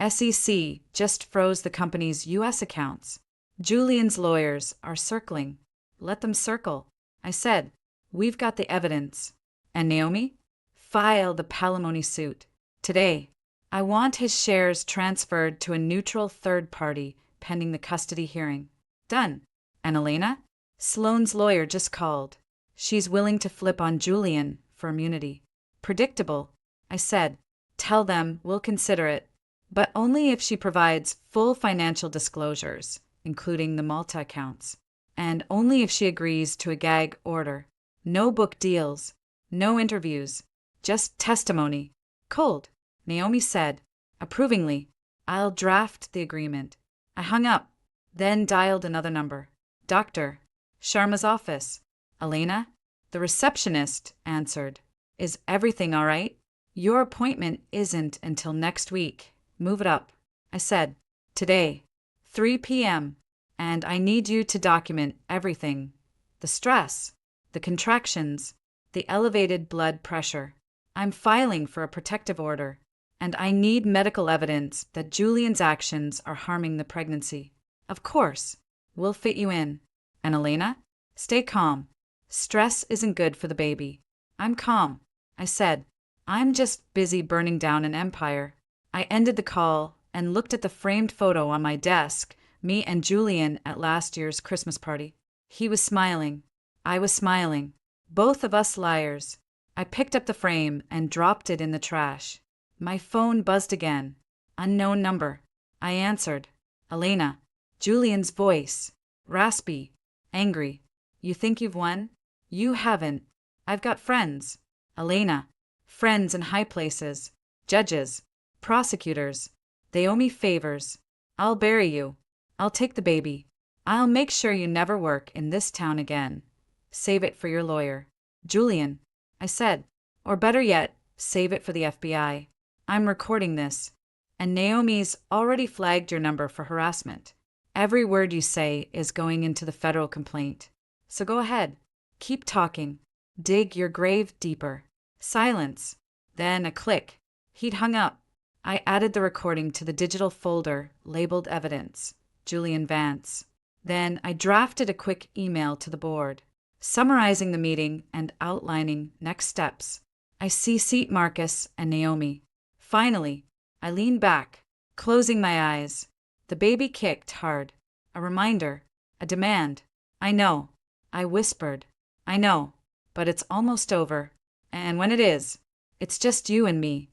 SEC just froze the company's U.S. accounts. Julian's lawyers are circling. Let them circle. I said, we've got the evidence. And Naomi? File the palimony suit. Today. I want his shares transferred to a neutral third party pending the custody hearing. Done. And Elena? Sloane's lawyer just called. She's willing to flip on Julian for immunity. Predictable. I said, tell them we'll consider it, but only if she provides full financial disclosures, including the Malta accounts, and only if she agrees to a gag order. No book deals, no interviews, just testimony. Cold. Naomi said, approvingly, I'll draft the agreement. I hung up, then dialed another number. Doctor. Sharma's office. Elena? The receptionist answered. Is everything all right? Your appointment isn't until next week. Move it up. I said, today, 3 p.m., and I need you to document everything. The stress, the contractions, the elevated blood pressure. I'm filing for a protective order, and I need medical evidence that Julian's actions are harming the pregnancy. Of course, we'll fit you in. And Elena? Stay calm. Stress isn't good for the baby. I'm calm. I said, I'm just busy burning down an empire. I ended the call and looked at the framed photo on my desk, me and Julian at last year's Christmas party. He was smiling. I was smiling. Both of us liars. I picked up the frame and dropped it in the trash. My phone buzzed again. Unknown number. I answered. Elena. Julian's voice. Raspy. Angry. You think you've won? You haven't. I've got friends. Elena. Friends in high places. Judges. Prosecutors. They owe me favors. I'll bury you. I'll take the baby. I'll make sure you never work in this town again. Save it for your lawyer. Julian. I said. Or better yet, save it for the FBI. I'm recording this. And Naomi's already flagged your number for harassment. Every word you say is going into the federal complaint. So go ahead. Keep talking. Dig your grave deeper. Silence. Then a click. He'd hung up. I added the recording to the digital folder labeled evidence. Julian Vance. Then I drafted a quick email to the board, summarizing the meeting and outlining next steps. I CC'd Marcus and Naomi. Finally, I leaned back, closing my eyes. The baby kicked hard. A reminder. A demand. I know. I whispered. I know. But it's almost over. And when it is, it's just you and me.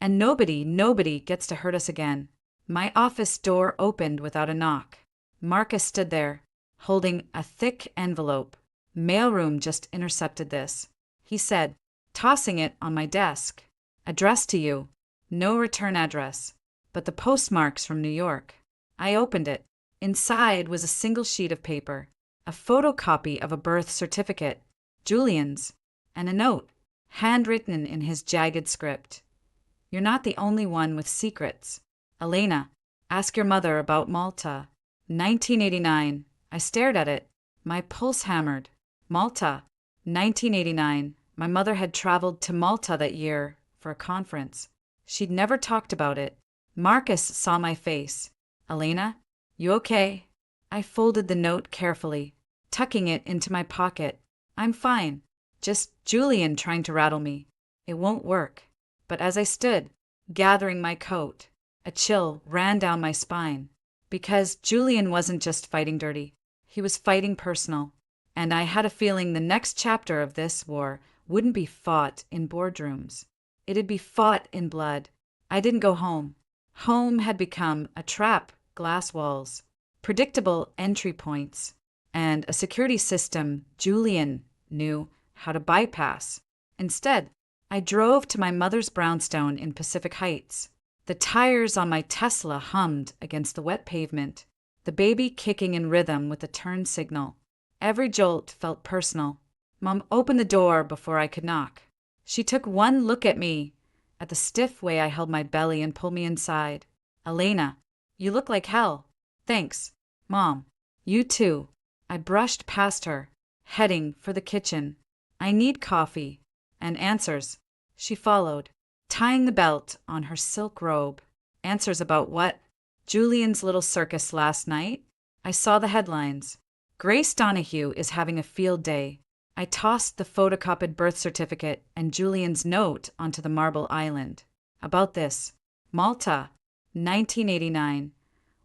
And nobody gets to hurt us again. My office door opened without a knock. Marcus stood there, holding a thick envelope. Mailroom just intercepted this, he said, tossing it on my desk. Addressed to you. No return address, but the postmark's from New York. I opened it. Inside was a single sheet of paper, a photocopy of a birth certificate, Julian's, and a note, handwritten in his jagged script. You're not the only one with secrets. Elena, ask your mother about Malta. 1989. I stared at it. My pulse hammered. Malta, 1989. My mother had traveled to Malta that year for a conference. She'd never talked about it. Marcus saw my face. Elena, you okay? I folded the note carefully, tucking it into my pocket. I'm fine. Just Julian trying to rattle me. It won't work. But as I stood, gathering my coat, a chill ran down my spine. Because Julian wasn't just fighting dirty. He was fighting personal. And I had a feeling the next chapter of this war wouldn't be fought in boardrooms. It'd be fought in blood. I didn't go home. Home had become a trap, glass walls, predictable entry points, and a security system Julian knew how to bypass. Instead, I drove to my mother's brownstone in Pacific Heights. The tires on my Tesla hummed against the wet pavement, the baby kicking in rhythm with the turn signal. Every jolt felt personal. Mom opened the door before I could knock. She took one look at me, at the stiff way I held my belly, and pulled me inside. Elena, you look like hell. Thanks. Mom, you too. I brushed past her, heading for the kitchen. I need coffee. And answers. She followed, tying the belt on her silk robe. Answers about what? Julian's little circus last night? I saw the headlines. Grace Donahue is having a field day. I tossed the photocopied birth certificate and Julian's note onto the marble island. About this. Malta, 1989.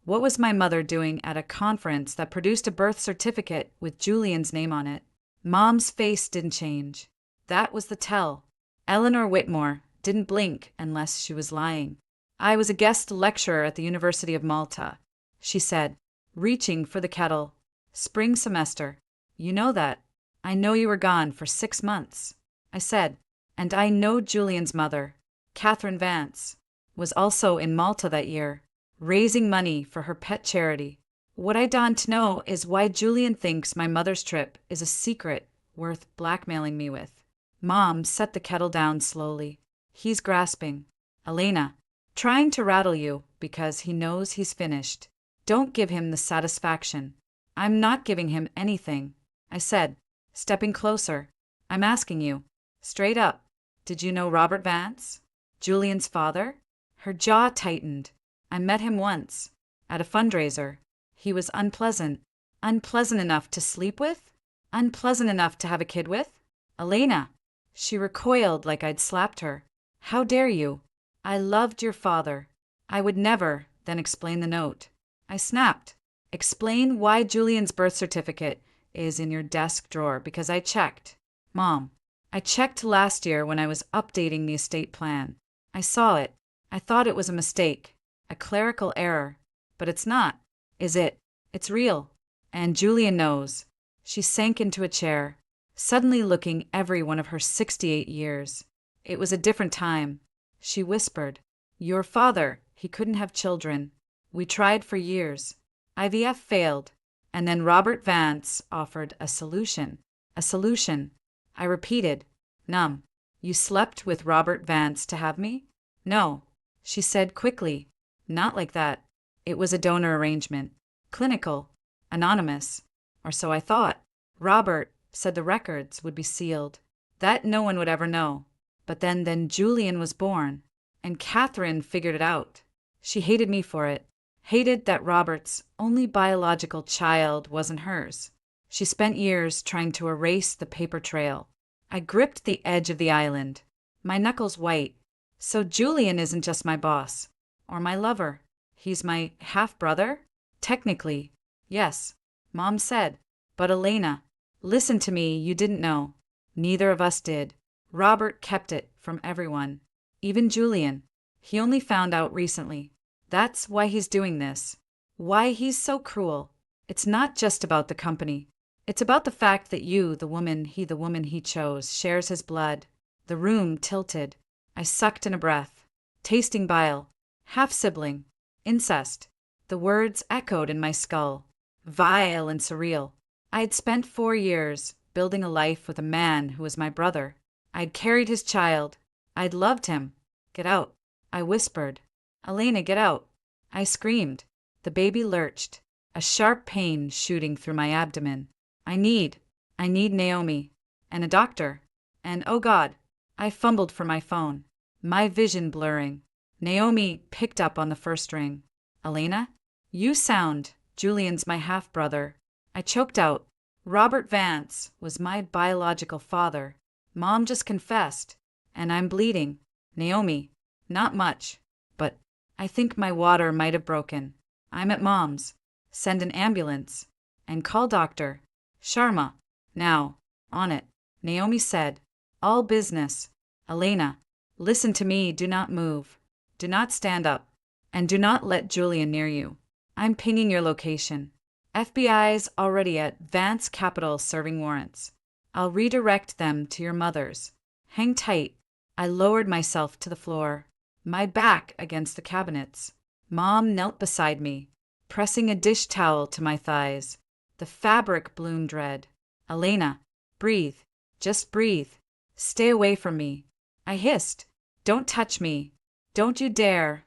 What was my mother doing at a conference that produced a birth certificate with Julian's name on it? Mom's face didn't change. That was the tell. Eleanor Whitmore didn't blink unless she was lying. I was a guest lecturer at the University of Malta, she said, reaching for the kettle. Spring semester. You know that. I know you were gone for 6 months. I said, and I know Julian's mother, Catherine Vance, was also in Malta that year, raising money for her pet charity. What I don't know is why Julian thinks my mother's trip is a secret worth blackmailing me with. Mom set the kettle down slowly. He's grasping. Elena, trying to rattle you because he knows he's finished. Don't give him the satisfaction. I'm not giving him anything, I said, stepping closer. I'm asking you, straight up, did you know Robert Vance? Julian's father? Her jaw tightened. I met him once, at a fundraiser. He was unpleasant. Unpleasant enough to sleep with? Unpleasant enough to have a kid with? Elena! She recoiled like I'd slapped her. How dare you? I loved your father. I would never, then explain the note. I snapped. Explain why Julian's birth certificate is in your desk drawer, because I checked. Mom, I checked last year when I was updating the estate plan. I saw it. I thought it was a mistake, a clerical error. But it's not, is it? It's real. And Julian knows. She sank into a chair, suddenly looking every one of her 68 years. It was a different time. She whispered, your father, he couldn't have children. We tried for years. IVF failed. And then Robert Vance offered a solution. A solution. I repeated, numb. You slept with Robert Vance to have me? No, she said quickly. Not like that. It was a donor arrangement. Clinical. Anonymous. Or so I thought. Robert said the records would be sealed. That no one would ever know. But then Julian was born. And Catherine figured it out. She hated me for it. Hated that Robert's only biological child wasn't hers. She spent years trying to erase the paper trail. I gripped the edge of the island, my knuckles white. So Julian isn't just my boss, or my lover. He's my half-brother? Technically, yes, Mom said. But Elena, listen to me, you didn't know. Neither of us did. Robert kept it from everyone, even Julian. He only found out recently. That's why he's doing this. Why he's so cruel. It's not just about the company. It's about the fact that you, the woman he chose, shares his blood. The room tilted. I sucked in a breath. Tasting bile. Half-sibling. Incest. The words echoed in my skull. Vile and surreal. I had spent 4 years building a life with a man who was my brother. I'd carried his child. I'd loved him. Get out. I whispered. Elena, get out. I screamed. The baby lurched, a sharp pain shooting through my abdomen. I need Naomi. And a doctor. And oh God. I fumbled for my phone, my vision blurring. Naomi picked up on the first ring. Elena? You sound. Julian's my half-brother. I choked out. Robert Vance was my biological father. Mom just confessed. And I'm bleeding. Naomi. Not much. But I think my water might have broken. I'm at Mom's. Send an ambulance. And call Dr. Sharma. Now. On it. Naomi said. All business. Elena. Listen to me. Do not move. Do not stand up. And do not let Julian near you. I'm pinging your location. FBI's already at Vance Capital serving warrants. I'll redirect them to your mother's. Hang tight. I lowered myself to the floor, my back against the cabinets. Mom knelt beside me, pressing a dish towel to my thighs. The fabric bloomed red. Elena, breathe. Just breathe. Stay away from me. I hissed. Don't touch me. Don't you dare.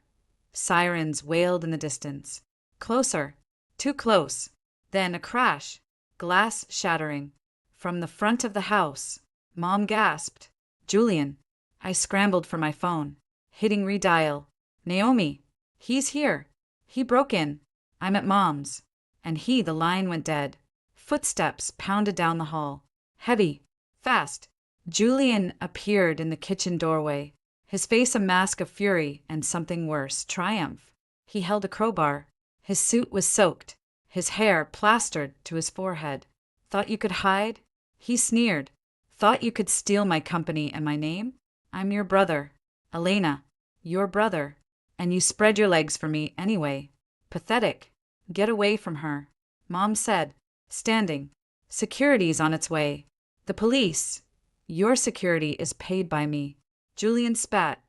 Sirens wailed in the distance. Closer. Too close. Then a crash. Glass shattering. From the front of the house. Mom gasped. Julian. I scrambled for my phone, hitting redial. Naomi. He's here. He broke in. I'm at Mom's. And the line went dead. Footsteps pounded down the hall. Heavy. Fast. Julian appeared in the kitchen doorway, his face a mask of fury and something worse, triumph. He held a crowbar. His suit was soaked, his hair plastered to his forehead. Thought you could hide? He sneered. Thought you could steal my company and my name? I'm your brother. Elena, your brother. And you spread your legs for me anyway. Pathetic. Get away from her. Mom said, standing. Security's on its way. The police. Your security is paid by me. Julian spat.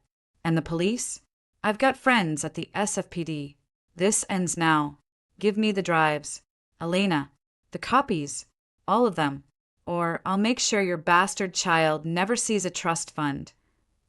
And the police? I've got friends at the SFPD. This ends now. Give me the drives. Elena, the copies. All of them. Or I'll make sure your bastard child never sees a trust fund.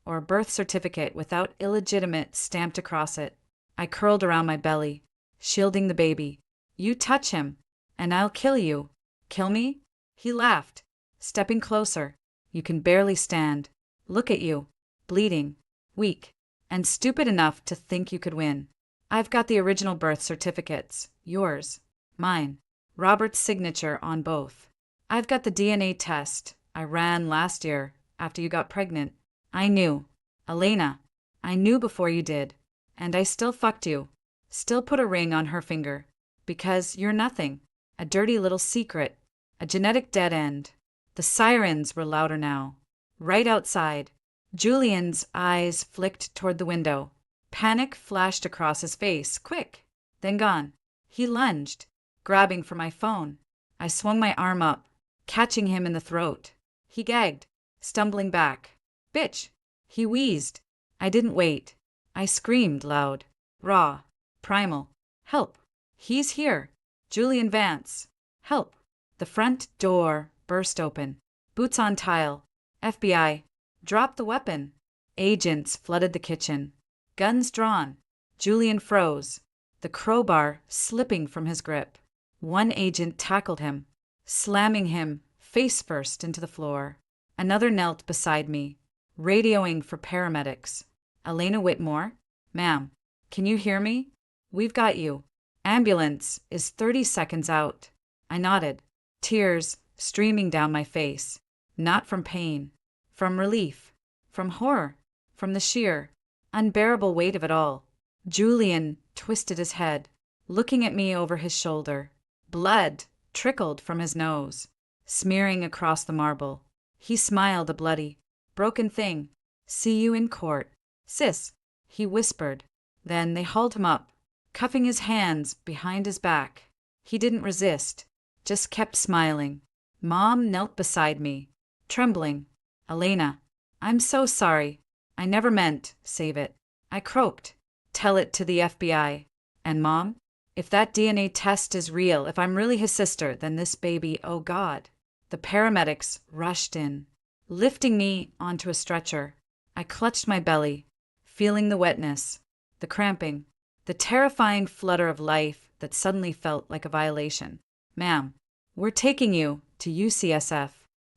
Or a birth certificate without illegitimate stamped across it. I curled around my belly, shielding the baby. You touch him, and I'll kill you. Kill me? He laughed, stepping closer. You can barely stand. Look at you. Bleeding. Weak. And stupid enough to think you could win. I've got the original birth certificates. Yours. Mine. Robert's signature on both. I've got the DNA test I ran last year after you got pregnant. I knew. Elena, I knew before you did. And I still fucked you. Still put a ring on her finger. Because you're nothing. A dirty little secret. A genetic dead end. The sirens were louder now. Right outside. Julian's eyes flicked toward the window. Panic flashed across his face, quick, then gone. He lunged, grabbing for my phone. I swung my arm up, catching him in the throat. He gagged, stumbling back. Bitch! He wheezed. I didn't wait. I screamed loud, raw, primal. Help! He's here! Julian Vance! Help! The front door burst open. Boots on tile. FBI. Drop the weapon. Agents flooded the kitchen. Guns drawn. Julian froze, the crowbar slipping from his grip. One agent tackled him, slamming him face first into the floor. Another knelt beside me, radioing for paramedics. Elena Whitmore? Ma'am, can you hear me? We've got you. Ambulance is 30 seconds out. I nodded, tears streaming down my face. Not from pain, from relief, from horror, from the sheer, unbearable weight of it all. Julian twisted his head, looking at me over his shoulder. Blood trickled from his nose, smearing across the marble. He smiled a bloody, broken thing. See you in court. Sis, he whispered. Then they hauled him up, cuffing his hands behind his back. He didn't resist, just kept smiling. Mom knelt beside me, trembling. Elena, I'm so sorry. I never meant, save it. I croaked. Tell it to the FBI. And Mom, if that DNA test is real, if I'm really his sister, then this baby, oh God. The paramedics rushed in, lifting me onto a stretcher. I clutched my belly, feeling the wetness, the cramping, the terrifying flutter of life that suddenly felt like a violation. Ma'am, we're taking you to UCSF.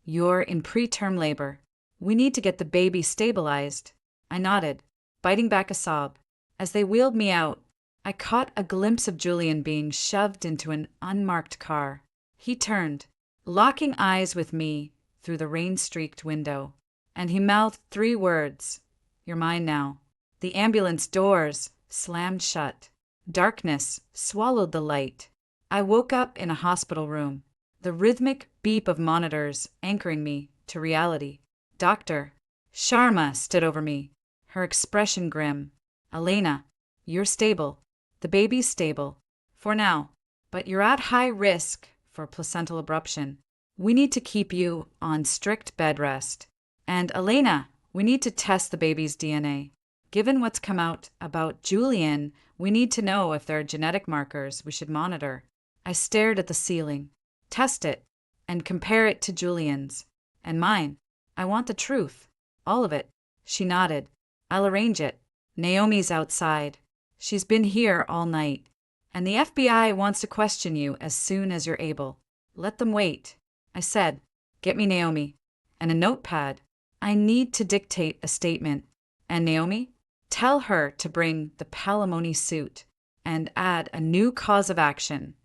You're in preterm labor. We need to get the baby stabilized. I nodded, biting back a sob. As they wheeled me out, I caught a glimpse of Julian being shoved into an unmarked car. He turned, locking eyes with me through the rain-streaked window, and he mouthed 3 words. You're mine now. The ambulance doors slammed shut. Darkness swallowed the light. I woke up in a hospital room, the rhythmic beep of monitors anchoring me to reality. Dr. Sharma stood over me, her expression grim. Elena, you're stable. The baby's stable. For now. But you're at high risk for placental abruption. We need to keep you on strict bed rest. And Elena, we need to test the baby's DNA. Given what's come out about Julian, we need to know if there are genetic markers we should monitor. I stared at the ceiling. Test it, and compare it to Julian's. And mine. I want the truth. All of it. She nodded. I'll arrange it. Naomi's outside. She's been here all night. And the FBI wants to question you as soon as you're able. Let them wait. I said, get me Naomi. And a notepad. I need to dictate a statement. And Naomi? Tell her to bring the palimony suit and add a new cause of action.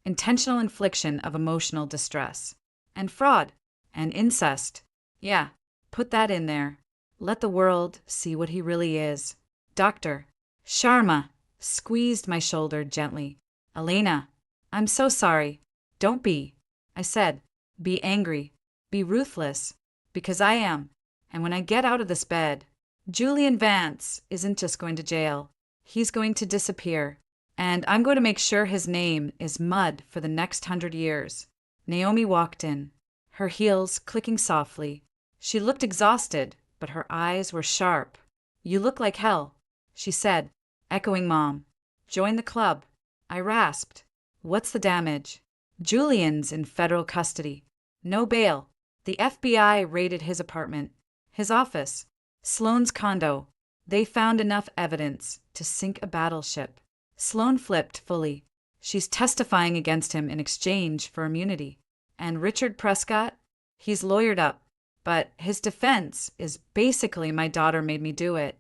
Intentional infliction of emotional distress. And fraud. And incest. Yeah, put that in there. Let the world see what he really is. Dr. Sharma squeezed my shoulder gently. Elena, I'm so sorry. Don't be. I said, be angry. Be ruthless. Because I am. And when I get out of this bed, Julian Vance isn't just going to jail. He's going to disappear. And I'm going to make sure his name is mud for the next 100 years. Naomi walked in, her heels clicking softly. She looked exhausted, but her eyes were sharp. You look like hell, she said, echoing Mom. Join the club. I rasped. What's the damage? Julian's in federal custody. No bail. The FBI raided his apartment, his office, Sloane's condo. They found enough evidence to sink a battleship. Sloane flipped fully. She's testifying against him in exchange for immunity. And Richard Prescott? He's lawyered up. But his defense is basically my daughter made me do it.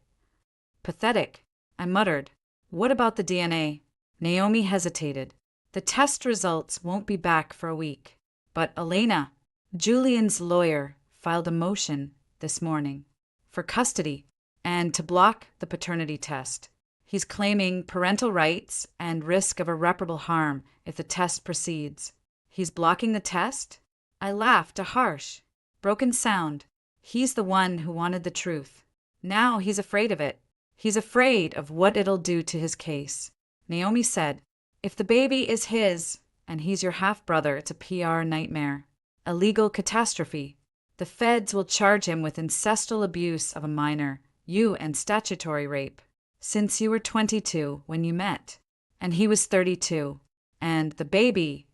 Pathetic, I muttered. What about the DNA? Naomi hesitated. The test results won't be back for a week. But Elena, Julian's lawyer, filed a motion this morning for custody and to block the paternity test. He's claiming parental rights and risk of irreparable harm if the test proceeds. He's blocking the test? I laughed, a harsh, broken sound. He's the one who wanted the truth. Now he's afraid of it. He's afraid of what it'll do to his case. Naomi said, if the baby is his, and he's your half-brother, it's a PR nightmare. A legal catastrophe. The feds will charge him with ancestral abuse of a minor, you and statutory rape. Since you were 22 when you met, and he was 32, and the baby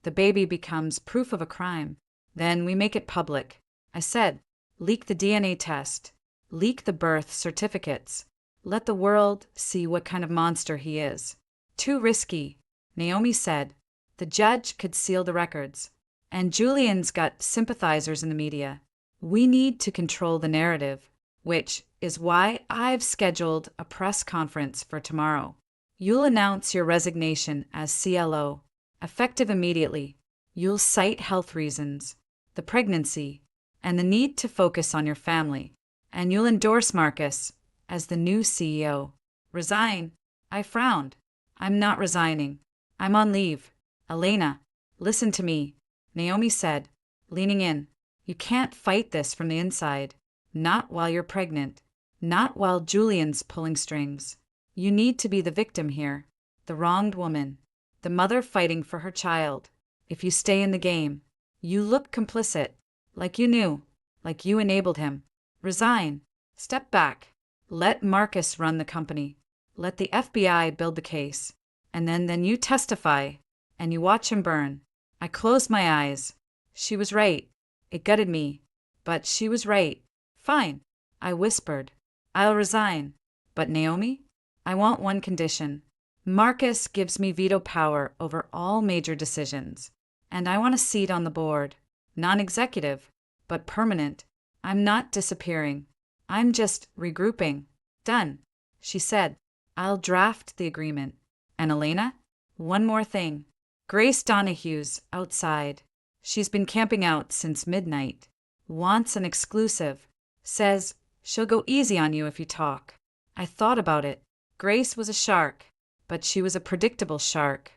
becomes proof of a crime. Then we make it public. I said, leak the DNA test. Leak the birth certificates. Let the world see what kind of monster he is. Too risky, Naomi said. The judge could seal the records. And Julian's got sympathizers in the media. We need to control the narrative, which is why I've scheduled a press conference for tomorrow. You'll announce your resignation as CLO, effective immediately. You'll cite health reasons, the pregnancy, and the need to focus on your family. And you'll endorse Marcus as the new CEO. Resign? I frowned. I'm not resigning. I'm on leave. Elena, listen to me, Naomi said, leaning in. You can't fight this from the inside. Not while you're pregnant. Not while Julian's pulling strings. You need to be the victim here. The wronged woman. The mother fighting for her child. If you stay in the game, you look complicit. Like you knew. Like you enabled him. Resign. Step back. Let Marcus run the company. Let the FBI build the case. And then you testify. And you watch him burn. I closed my eyes. She was right. It gutted me. But she was right. Fine. I whispered. I'll resign. But Naomi? I want one condition. Marcus gives me veto power over all major decisions. and I want a seat on the board. Non-executive, but permanent. I'm not disappearing. I'm just regrouping. Done. She said, I'll draft the agreement. And Elena? One more thing. Grace Donahue's outside. She's been camping out since midnight. Wants an exclusive. Says she'll go easy on you if you talk. I thought about it. Grace was a shark, but she was a predictable shark.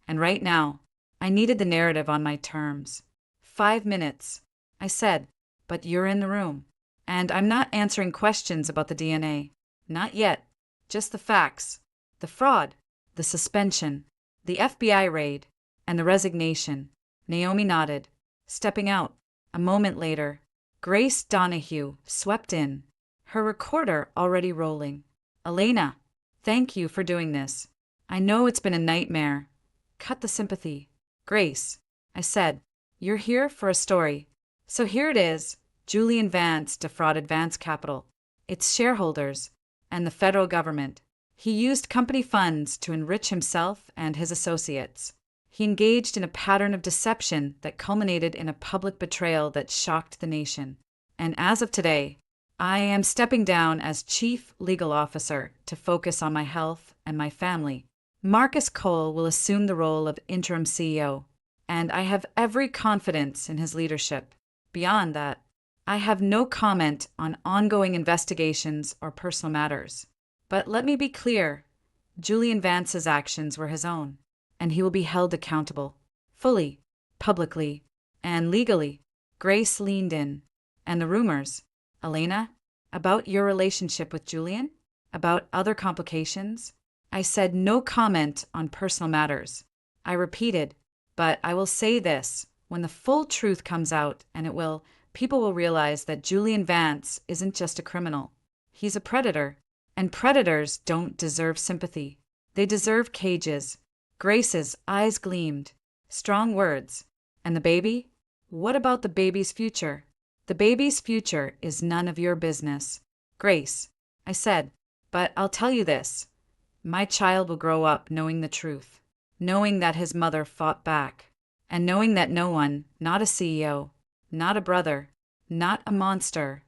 And right now, I needed the narrative on my terms. 5 minutes. I said, but you're in the room. And I'm not answering questions about the DNA. Not yet. Just the facts. The fraud. The suspension. The FBI raid. And the resignation. Naomi nodded, stepping out. A moment later, Grace Donahue swept in, her recorder already rolling. Elena, thank you for doing this. I know it's been a nightmare. Cut the sympathy. Grace, I said, you're here for a story. So here it is. Julian Vance defrauded Vance Capital, its shareholders, and the federal government. He used company funds to enrich himself and his associates. He engaged in a pattern of deception that culminated in a public betrayal that shocked the nation. And as of today, I am stepping down as Chief Legal Officer to focus on my health and my family. Marcus Cole will assume the role of interim CEO, and I have every confidence in his leadership. Beyond that, I have no comment on ongoing investigations or personal matters. But let me be clear, Julian Vance's actions were his own, and he will be held accountable, fully, publicly, and legally. Grace leaned in. And the rumors, Elena, about your relationship with Julian? About other complications? I said no comment on personal matters. I repeated, but I will say this, when the full truth comes out, and it will, people will realize that Julian Vance isn't just a criminal. He's a predator, and predators don't deserve sympathy. They deserve cages. Grace's eyes gleamed. Strong words. And the baby? What about the baby's future? The baby's future is none of your business. Grace, I said, but I'll tell you this. My child will grow up knowing the truth, knowing that his mother fought back, and knowing that no one, not a CEO, not a brother, not a monster,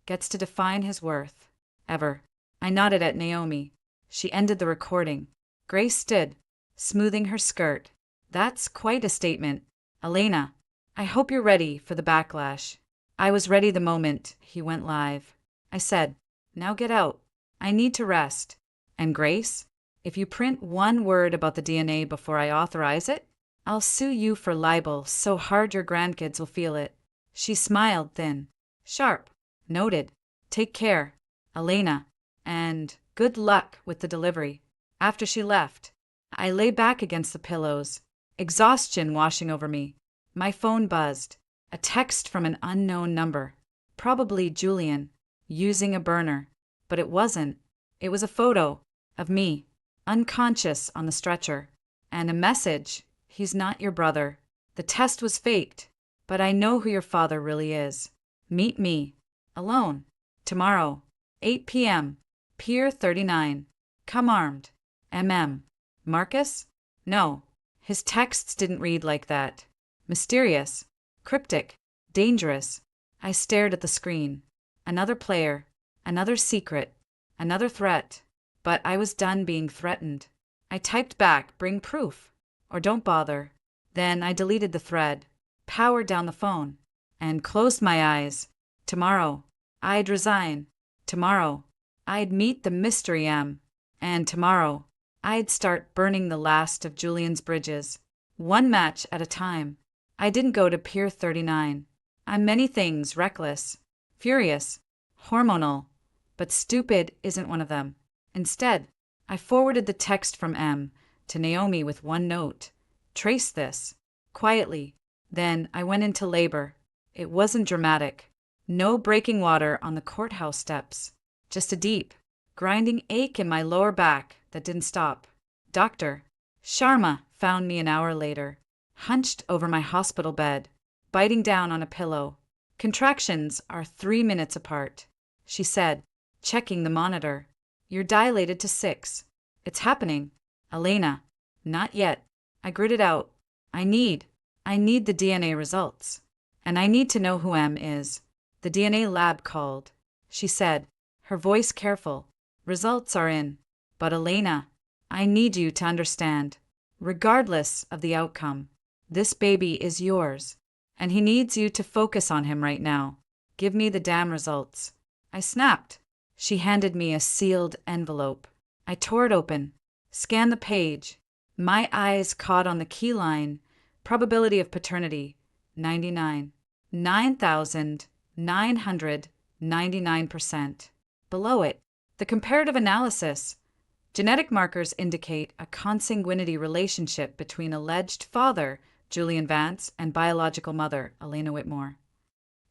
gets to define his worth, ever. I nodded at Naomi. She ended the recording. Grace stood, smoothing her skirt. That's quite a statement. Elena, I hope you're ready for the backlash. I was ready the moment he went live. I said, now get out. I need to rest. And Grace, if you print one word about the DNA before I authorize it, I'll sue you for libel so hard your grandkids will feel it. She smiled thin. Sharp. Noted. Take care, Elena, and good luck with the delivery. After she left, I lay back against the pillows, exhaustion washing over me. My phone buzzed. A text from an unknown number. Probably Julian, using a burner. But it wasn't. It was a photo of me, unconscious on the stretcher. And a message, he's not your brother. The test was faked, but I know who your father really is. Meet me, alone, tomorrow, 8 p.m., Pier 39. Come armed. MM. Marcus? No, his texts didn't read like that. Mysterious. Cryptic. Dangerous. I stared at the screen. Another player. Another secret. Another threat. But I was done being threatened. I typed back, bring proof. Or don't bother. Then I deleted the thread, powered down the phone, and closed my eyes. Tomorrow, I'd resign. Tomorrow, I'd meet the mystery M. And tomorrow, I'd start burning the last of Julian's bridges. One match at a time. I didn't go to Pier 39. I'm many things, reckless, furious, hormonal, but stupid isn't one of them. Instead, I forwarded the text from M to Naomi with one note. Trace this. Quietly. Then I went into labor. It wasn't dramatic. No breaking water on the courthouse steps. Just a deep, grinding ache in my lower back that didn't stop. Dr. Sharma found me an hour later, hunched over my hospital bed, biting down on a pillow. Contractions are 3 minutes apart, she said, checking the monitor. You're dilated to 6. It's happening. Elena, not yet. I gritted out. I need I need the DNA results. And I need to know who M is. The DNA lab called. She said, her voice careful. Results are in. But Elena, I need you to understand. Regardless of the outcome, this baby is yours. And he needs you to focus on him right now. Give me the damn results. I snapped. She handed me a sealed envelope. I tore it open, scanned the page. My eyes caught on the key line. Probability of paternity, 99. 9,999%. Below it, the comparative analysis. Genetic markers indicate a consanguinity relationship between alleged father, Julian Vance, and biological mother, Elena Whitmore.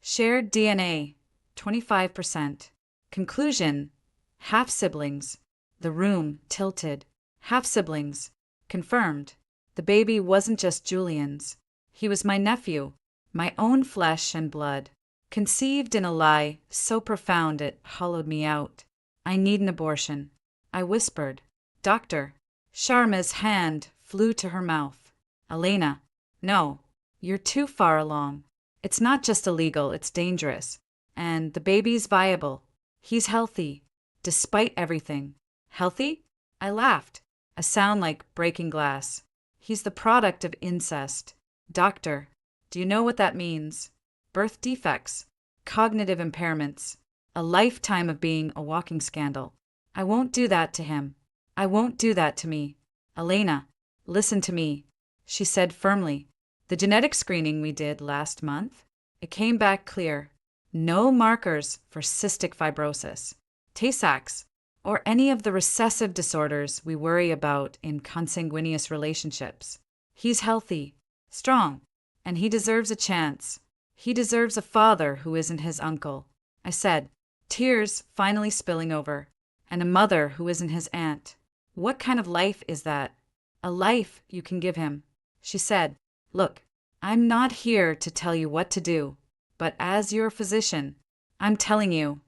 Shared DNA, 25%. Conclusion, half-siblings. The room tilted. Half-siblings. Confirmed. The baby wasn't just Julian's. He was my nephew, my own flesh and blood. Conceived in a lie so profound it hollowed me out. I need an abortion. I whispered. Doctor. Sharma's hand flew to her mouth. Elena. No. You're too far along. It's not just illegal, it's dangerous. And the baby's viable. He's healthy. Despite everything. Healthy? I laughed. A sound like breaking glass. He's the product of incest. Doctor. Do you know what that means? Birth defects. Cognitive impairments. A lifetime of being a walking scandal. I won't do that to him. I won't do that to me. Elena, listen to me, she said firmly. The genetic screening we did last month, it came back clear. No markers for cystic fibrosis, Tay-Sachs, or any of the recessive disorders we worry about in consanguineous relationships. He's healthy, strong, and he deserves a chance. He deserves a father who isn't his uncle, I said, tears finally spilling over, and a mother who isn't his aunt. What kind of life is that? A life you can give him, she said. Look, I'm not here to tell you what to do, but as your physician, I'm telling you,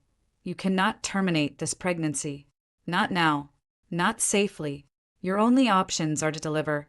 you cannot terminate this pregnancy. Not now, not safely. Your only options are to deliver,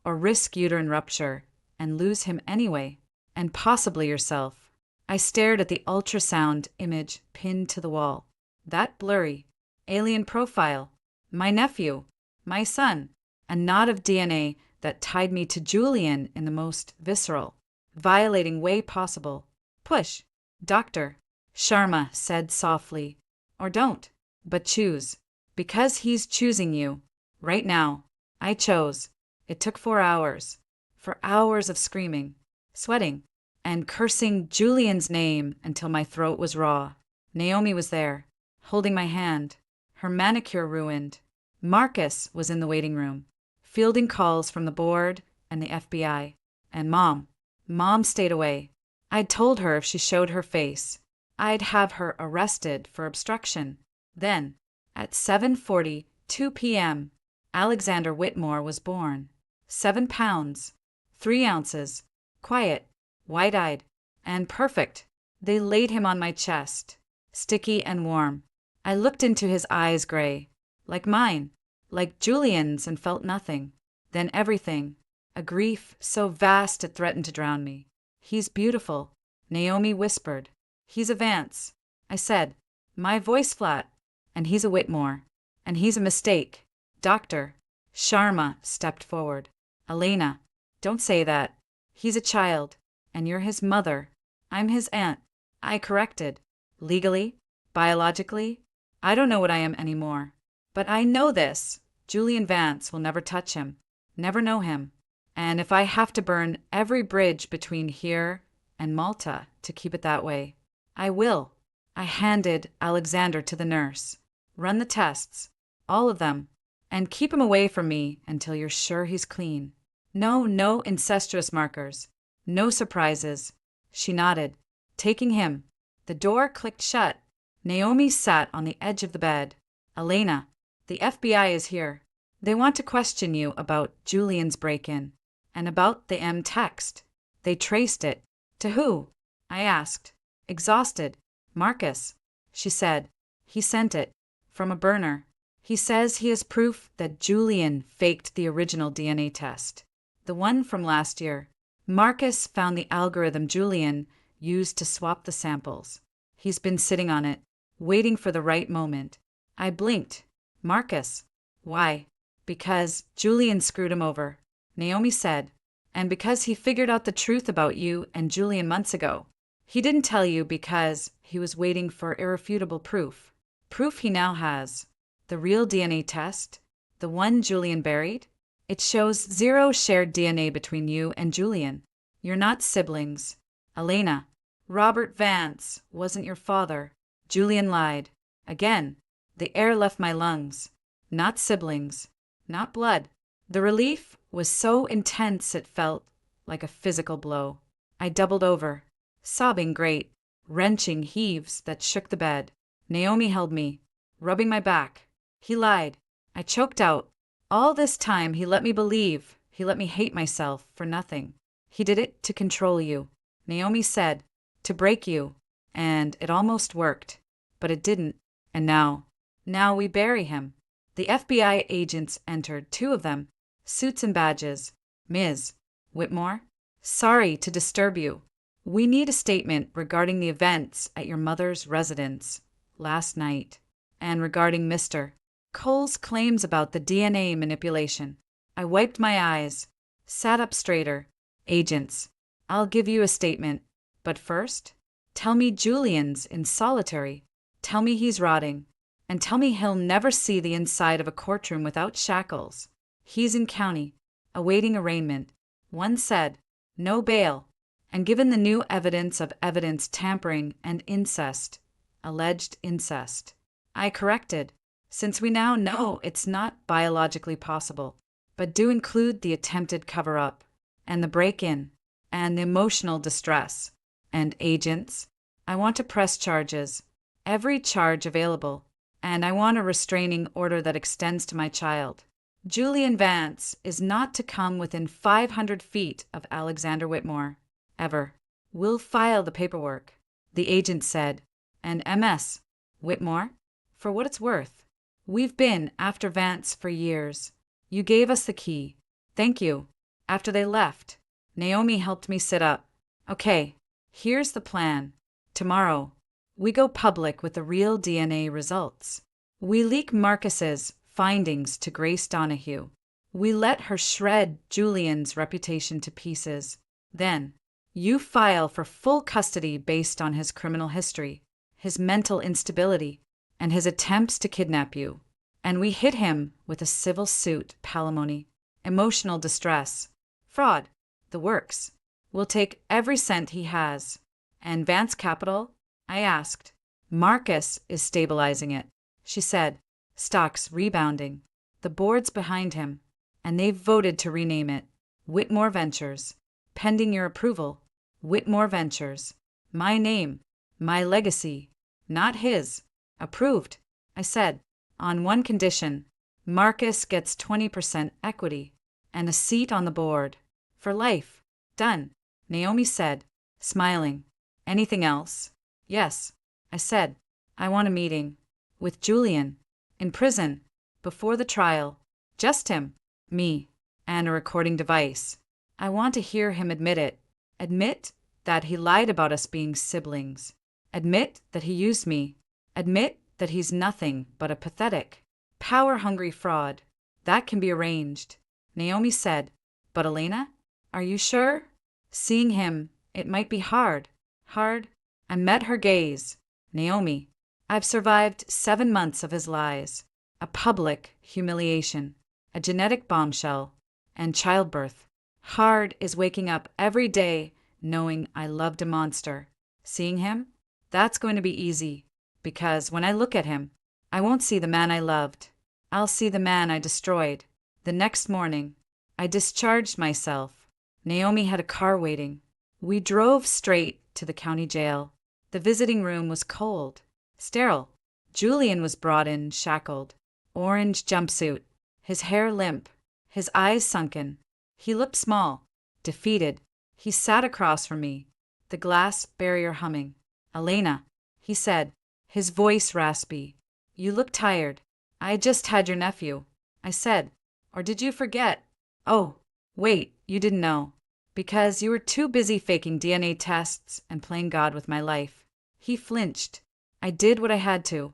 or risk uterine rupture, and lose him anyway, and possibly yourself. I stared at the ultrasound image pinned to the wall. That blurry, alien profile. My nephew, my son, a knot of DNA that tied me to Julian in the most visceral, violating way possible. Push, doctor, Sharma said softly. Or don't, but choose. Because he's choosing you. Right now. I chose. It took 4 hours. For hours of screaming, sweating, and cursing Julian's name until my throat was raw. Naomi was there, holding my hand, her manicure ruined. Marcus was in the waiting room, fielding calls from the board and the FBI. And Mom stayed away. I'd told her if she showed her face, I'd have her arrested for obstruction. Then, at 7:42 p.m., Alexander Whitmore was born. 7 pounds, 3 ounces, quiet, wide-eyed, and perfect. They laid him on my chest, sticky and warm. I looked into his eyes gray, like mine, like Julian's, and felt nothing. Then everything, a grief so vast it threatened to drown me. He's beautiful, Naomi whispered. He's a Vance, I said, my voice flat. And he's a Whitmore. And he's a mistake. Doctor. Sharma stepped forward. Elena, don't say that. He's a child, and you're his mother. I'm his aunt. I corrected. Legally? Biologically? I don't know what I am anymore. But I know this. Julian Vance will never touch him. Never know him. And if I have to burn every bridge between here and Malta to keep it that way, I will. I handed Alexander to the nurse. Run the tests. All of them. And keep him away from me until you're sure he's clean. No incestuous markers. No surprises. She nodded. Taking him. The door clicked shut. Naomi sat on the edge of the bed. Elena, the FBI is here. They want to question you about Julian's break-in and about the M text. They traced it. To who? I asked. Exhausted. Marcus. She said. He sent it. From a burner. He says he has proof that Julian faked the original DNA test. The one from last year. Marcus found the algorithm Julian used to swap the samples. He's been sitting on it, waiting for the right moment. I blinked. Marcus. Why? Because Julian screwed him over, Naomi said. And because he figured out the truth about you and Julian months ago. He didn't tell you because he was waiting for irrefutable proof. Proof he now has. The real DNA test, the one Julian buried, it shows 0 shared DNA between you and Julian. You're not siblings. Elena, Robert Vance wasn't your father. Julian lied. Again, the air left my lungs. Not siblings. Not blood. The relief was so intense it felt like a physical blow. I doubled over, sobbing great, wrenching heaves that shook the bed. Naomi held me, rubbing my back. He lied. I choked out. All this time he let me believe, he let me hate myself for nothing. He did it to control you, Naomi said, to break you, and it almost worked. But it didn't, and now we bury him. The FBI agents entered, 2 of them, suits and badges. Ms. Whitmore, sorry to disturb you. We need a statement regarding the events at your mother's residence last night, and regarding Mr. Cole's claims about the DNA manipulation. I wiped my eyes, sat up straighter. Agents, I'll give you a statement, but first, tell me Julian's in solitary. Tell me he's rotting, and tell me he'll never see the inside of a courtroom without shackles. He's in county, awaiting arraignment. One said, no bail, and given the new evidence of evidence tampering and incest, alleged incest. I corrected, since we now know it's not biologically possible, but do include the attempted cover-up, and the break-in, and the emotional distress. And agents, I want to press charges, every charge available, and I want a restraining order that extends to my child. Julian Vance is not to come within 500 feet of Alexander Whitmore, ever. We'll file the paperwork, the agent said. And MS, Whitmore, for what it's worth. We've been after Vance for years. You gave us the key. Thank you. After they left, Naomi helped me sit up. Okay, here's the plan. Tomorrow, we go public with the real DNA results. We leak Marcus's findings to Grace Donahue. We let her shred Julian's reputation to pieces. Then, you file for full custody based on his criminal history, his mental instability, and his attempts to kidnap you. And we hit him with a civil suit, palimony, emotional distress, fraud, the works. We'll take every cent he has. And Vance Capital? I asked. Marcus is stabilizing it, she said. Stocks rebounding. The board's behind him, and they've voted to rename it Whitmore Ventures. Pending your approval, Whitmore Ventures. My name, my legacy, not his. Approved, I said, on one condition. Marcus gets 20% equity and a seat on the board. For life. Done, Naomi said, smiling. Anything else? Yes, I said. I want a meeting. With Julian. In prison. Before the trial. Just him. Me. And a recording device. I want to hear him admit it. Admit that he lied about us being siblings. Admit that he used me. Admit that he's nothing but a pathetic, power-hungry fraud. That can be arranged, Naomi said. But Elena? Are you sure? Seeing him, it might be hard. Hard? I met her gaze. Naomi, I've survived 7 months of his lies. A public humiliation. A genetic bombshell. And childbirth. Hard is waking up every day knowing I loved a monster. Seeing him? That's going to be easy. Because when I look at him, I won't see the man I loved. I'll see the man I destroyed. The next morning, I discharged myself. Naomi had a car waiting. We drove straight to the county jail. The visiting room was cold, sterile. Julian was brought in shackled, orange jumpsuit, his hair limp, his eyes sunken. He looked small, defeated. He sat across from me, the glass barrier humming. Elena, he said, his voice raspy. You look tired. I just had your nephew, I said. Or did you forget? Oh, wait, you didn't know. Because you were too busy faking DNA tests and playing God with my life. He flinched. I did what I had to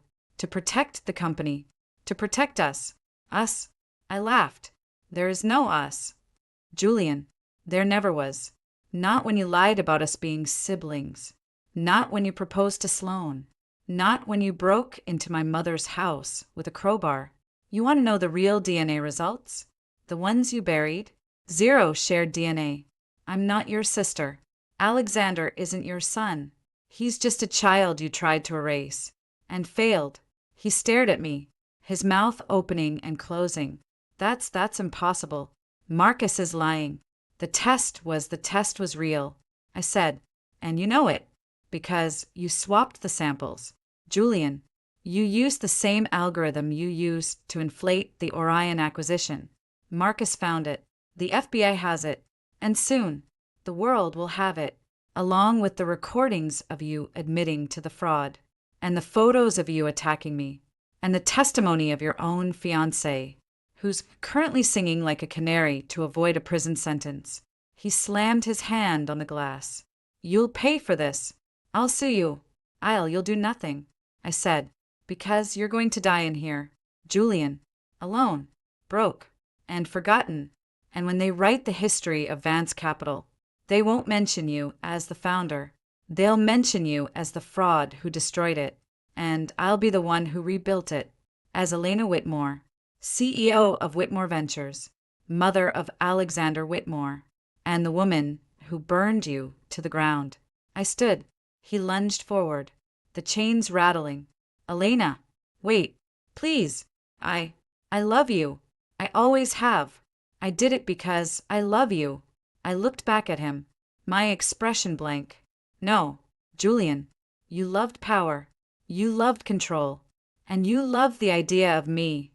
protect the company, to protect us. Us? I laughed. There is no us. Julian, there never was. Not when you lied about us being siblings. Not when you proposed to Sloane. Not when you broke into my mother's house with a crowbar. You want to know the real DNA results? The ones you buried? 0 shared DNA. I'm not your sister. Alexander isn't your son. He's just a child you tried to erase. And failed. He stared at me, his mouth opening and closing. That's impossible. Marcus is lying. The test was real. I said, and you know it, because you swapped the samples. Julian, you used the same algorithm you used to inflate the Orion acquisition. Marcus found it. The FBI has it. And soon, the world will have it, along with the recordings of you admitting to the fraud, and the photos of you attacking me, and the testimony of your own fiancé, who's currently singing like a canary to avoid a prison sentence. He slammed his hand on the glass. You'll pay for this. I'll sue you. You'll do nothing. I said, because you're going to die in here. Julian, alone, broke, and forgotten. And when they write the history of Vance Capital, they won't mention you as the founder. They'll mention you as the fraud who destroyed it. And I'll be the one who rebuilt it, as Elena Whitmore, CEO of Whitmore Ventures, mother of Alexander Whitmore, and the woman who burned you to the ground. I stood. He lunged forward, the chains rattling. Elena, wait, please. I love you. I always have. I did it because I love you. I looked back at him, my expression blank. No, Julian, you loved power. You loved control. And you loved the idea of me,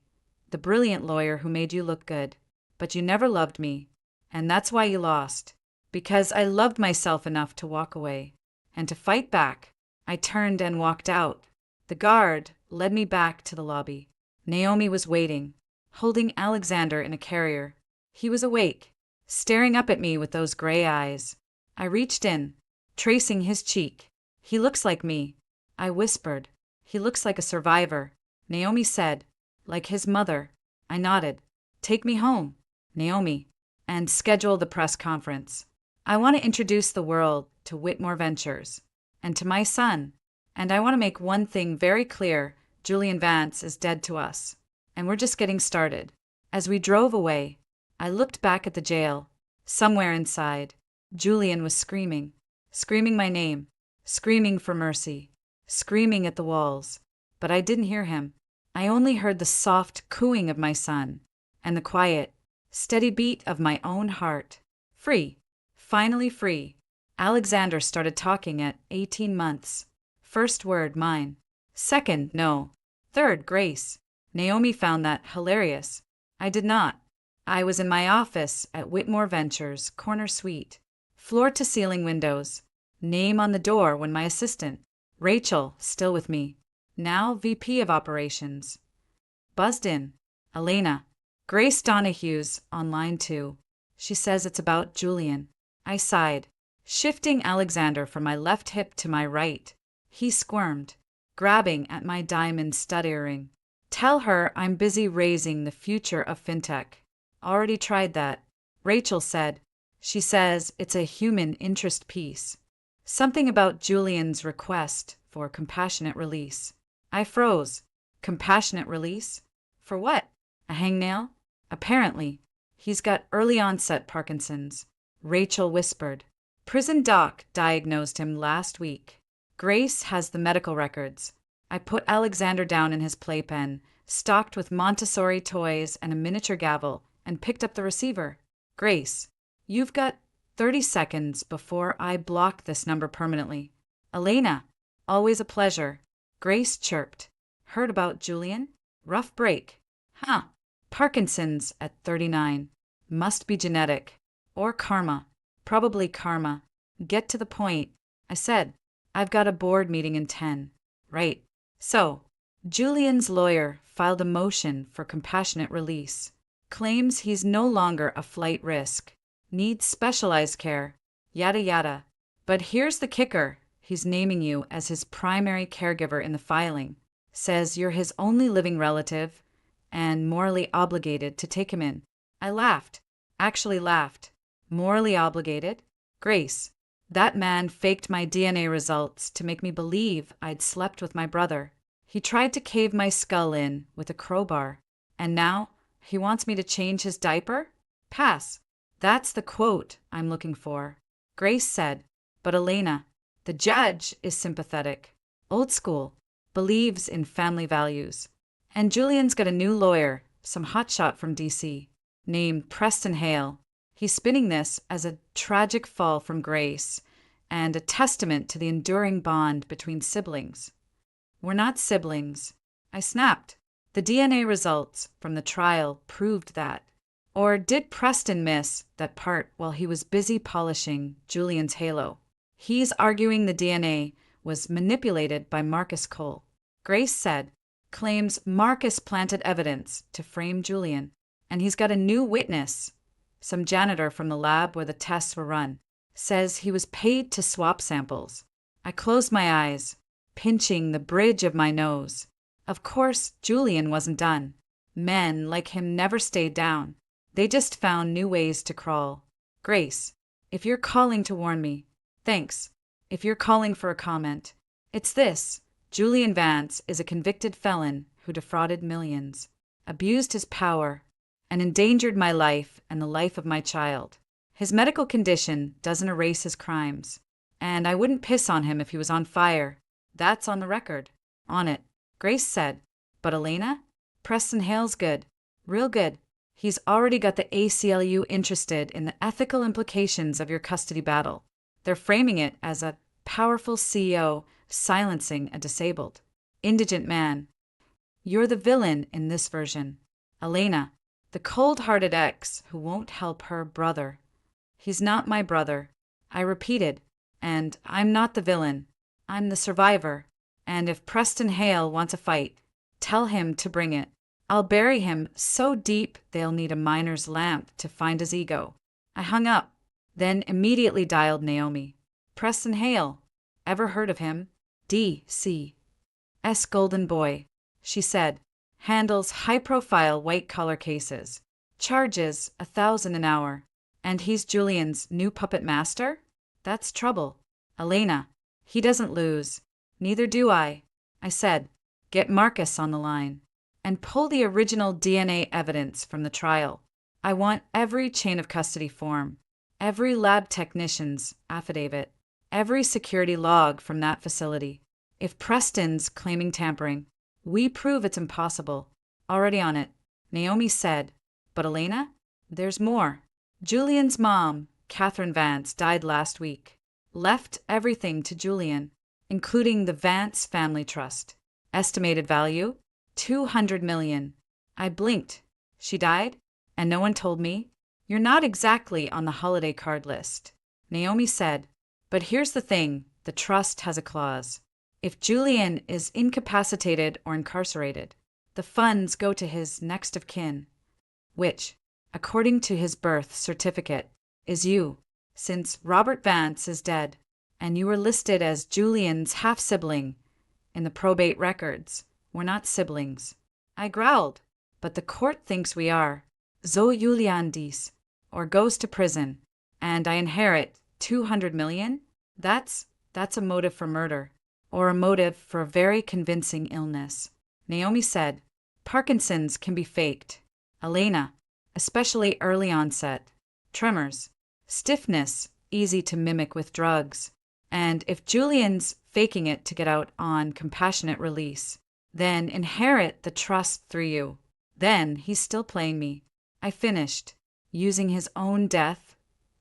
the brilliant lawyer who made you look good. But you never loved me. And that's why you lost. Because I loved myself enough to walk away. And to fight back. I turned and walked out. The guard led me back to the lobby. Naomi was waiting, holding Alexander in a carrier. He was awake, staring up at me with those gray eyes. I reached in, tracing his cheek. He looks like me. I whispered. He looks like a survivor. Naomi said, like his mother. I nodded. Take me home, Naomi, and schedule the press conference. I want to introduce the world to Whitmore Ventures and to my son. And I want to make one thing very clear. Julian Vance is dead to us. And we're just getting started. As we drove away, I looked back at the jail. Somewhere inside, Julian was screaming my name, screaming for mercy, screaming at the walls. But I didn't hear him. I only heard the soft cooing of my son and the quiet, steady beat of my own heart. Free. Finally free. Alexander started talking at 18 months. First word, mine. Second, no. Third, Grace. Naomi found that hilarious. I did not. I was in my office at Whitmore Ventures, corner suite. Floor-to-ceiling windows. Name on the door when my assistant, Rachel, still with me, now VP of Operations, buzzed in. Elena. Grace Donahue's on line 2. She says it's about Julian. I sighed, shifting Alexander from my left hip to my right. He squirmed, grabbing at my diamond stud earring. Tell her I'm busy raising the future of fintech. Already tried that, Rachel said. She says it's a human interest piece. Something about Julian's request for compassionate release. I froze. Compassionate release? For what? A hangnail? Apparently. He's got early onset Parkinson's. Rachel whispered. Prison doc diagnosed him last week. Grace has the medical records. I put Alexander down in his playpen, stocked with Montessori toys and a miniature gavel, and picked up the receiver. Grace, you've got 30 seconds before I block this number permanently. Elena, always a pleasure. Grace chirped. Heard about Julian? Rough break. Huh. Parkinson's at 39. Must be genetic. Or karma. Probably karma. Get to the point. I said, I've got a board meeting in 10. Right. So, Julian's lawyer filed a motion for compassionate release. Claims he's no longer a flight risk. needs specialized care, yada yada. But here's the kicker. He's naming you as his primary caregiver in the filing, says you're his only living relative, and morally obligated to take him in. I laughed. Actually laughed. Morally obligated? Grace, that man faked my DNA results to make me believe I'd slept with my brother. He tried to cave my skull in with a crowbar. And now he wants me to change his diaper? Pass. That's the quote I'm looking for. Grace said, but Elena, the judge is sympathetic, old school, believes in family values. And Julian's got a new lawyer, some hotshot from DC, named Preston Hale. He's spinning this as a tragic fall from grace and a testament to the enduring bond between siblings. We're not siblings. I snapped. The DNA results from the trial proved that. Or did Preston miss that part while he was busy polishing Julian's halo? He's arguing the DNA was manipulated by Marcus Cole. Grace said, claims Marcus planted evidence to frame Julian, and he's got a new witness. Some janitor from the lab where the tests were run says he was paid to swap samples. I closed my eyes, pinching the bridge of my nose. Of course, Julian wasn't done. Men like him never stayed down. They just found new ways to crawl. Grace, if you're calling to warn me, thanks. If you're calling for a comment, it's this. Julian Vance is a convicted felon who defrauded millions, abused his power, and endangered my life and the life of my child. His medical condition doesn't erase his crimes, and I wouldn't piss on him if he was on fire. That's on the record. On it. Grace said, but Elena? Preston Hale's good. Real good. He's already got the ACLU interested in the ethical implications of your custody battle. They're framing it as a powerful CEO silencing a disabled, indigent man. You're the villain in this version. Elena, the cold-hearted ex who won't help her brother. He's not my brother. I repeated, and I'm not the villain. I'm the survivor. And if Preston Hale wants a fight, tell him to bring it. I'll bury him so deep they'll need a miner's lamp to find his ego. I hung up, then immediately dialed Naomi. Preston Hale. Ever heard of him? D.C. S. Golden Boy, she said. Handles high-profile white-collar cases. Charges $1,000 an hour. And he's Julian's new puppet master? That's trouble. Elena, he doesn't lose. Neither do I. I said, get Marcus on the line. And pull the original DNA evidence from the trial. I want every chain of custody form, every lab technician's affidavit, every security log from that facility. If Preston's claiming tampering, we prove it's impossible. Already on it. Naomi said, but Elena? There's more. Julian's mom, Catherine Vance, died last week. Left everything to Julian, including the Vance Family Trust. Estimated value? $200 million. I blinked. She died? And no one told me? You're not exactly on the holiday card list. Naomi said, but here's the thing, the trust has a clause. If Julian is incapacitated or incarcerated, the funds go to his next of kin, which, according to his birth certificate, is you, since Robert Vance is dead, and you were listed as Julian's half-sibling in the probate records. We're not siblings. I growled, but the court thinks we are. So Julian dies, or goes to prison, and I inherit $200 million? That's a motive for murder, or a motive for a very convincing illness. Naomi said, Parkinson's can be faked. Elena, especially early onset. Tremors. Stiffness, easy to mimic with drugs. And if Julian's faking it to get out on compassionate release, then inherit the trust through you. Then he's still playing me. I finished, using his own death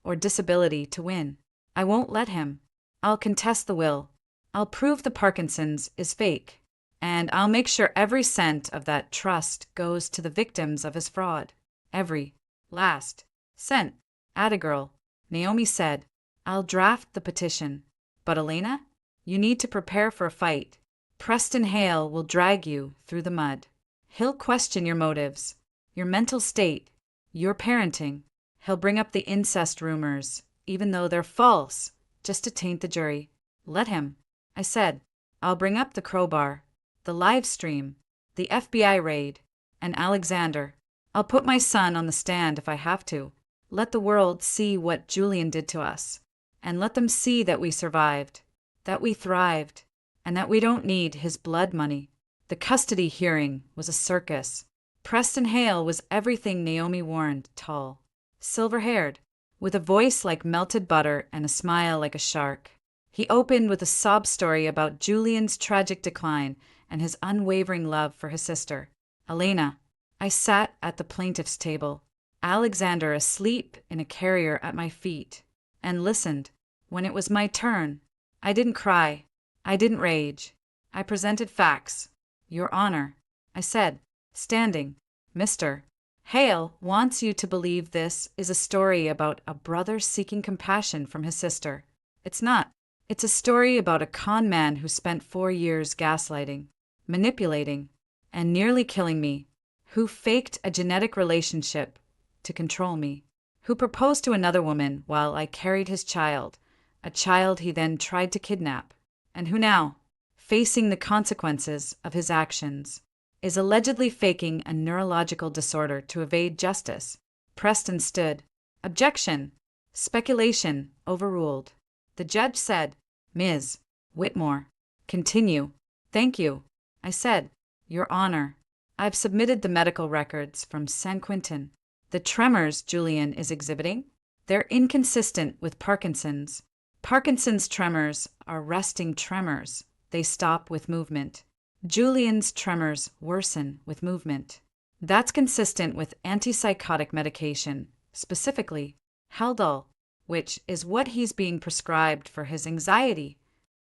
or disability to win. I won't let him. I'll contest the will. I'll prove the Parkinson's is fake. And I'll make sure every cent of that trust goes to the victims of his fraud. Every last cent. Atta girl. Naomi said, I'll draft the petition. But Elena, you need to prepare for a fight. Preston Hale will drag you through the mud. He'll question your motives, your mental state, your parenting. He'll bring up the incest rumors, even though they're false, just to taint the jury. Let him. I said, I'll bring up the crowbar, the live stream, the FBI raid, and Alexander. I'll put my son on the stand if I have to. Let the world see what Julian did to us. And let them see that we survived, that we thrived, and that we don't need his blood money. The custody hearing was a circus. Preston Hale was everything Naomi warned, tall, silver-haired, with a voice like melted butter and a smile like a shark. He opened with a sob story about Julian's tragic decline and his unwavering love for his sister, Elena. I sat at the plaintiff's table, Alexander asleep in a carrier at my feet, and listened. When it was my turn, I didn't cry. I didn't rage. I presented facts. Your Honor, I said, standing, Mr. Hale wants you to believe this is a story about a brother seeking compassion from his sister. It's not. It's a story about a con man who spent 4 years gaslighting, manipulating, and nearly killing me, who faked a genetic relationship to control me, who proposed to another woman while I carried his child, a child he then tried to kidnap, and who now, facing the consequences of his actions, is allegedly faking a neurological disorder to evade justice. Preston stood. Objection. Speculation overruled. The judge said, Ms. Whitmore, continue. Thank you. I said, Your Honor, I've submitted the medical records from San Quentin. The tremors Julian is exhibiting, they're inconsistent with Parkinson's. Parkinson's tremors are resting tremors. They stop with movement. Julian's tremors worsen with movement. That's consistent with antipsychotic medication, specifically Haldol, which is what he's being prescribed for his anxiety.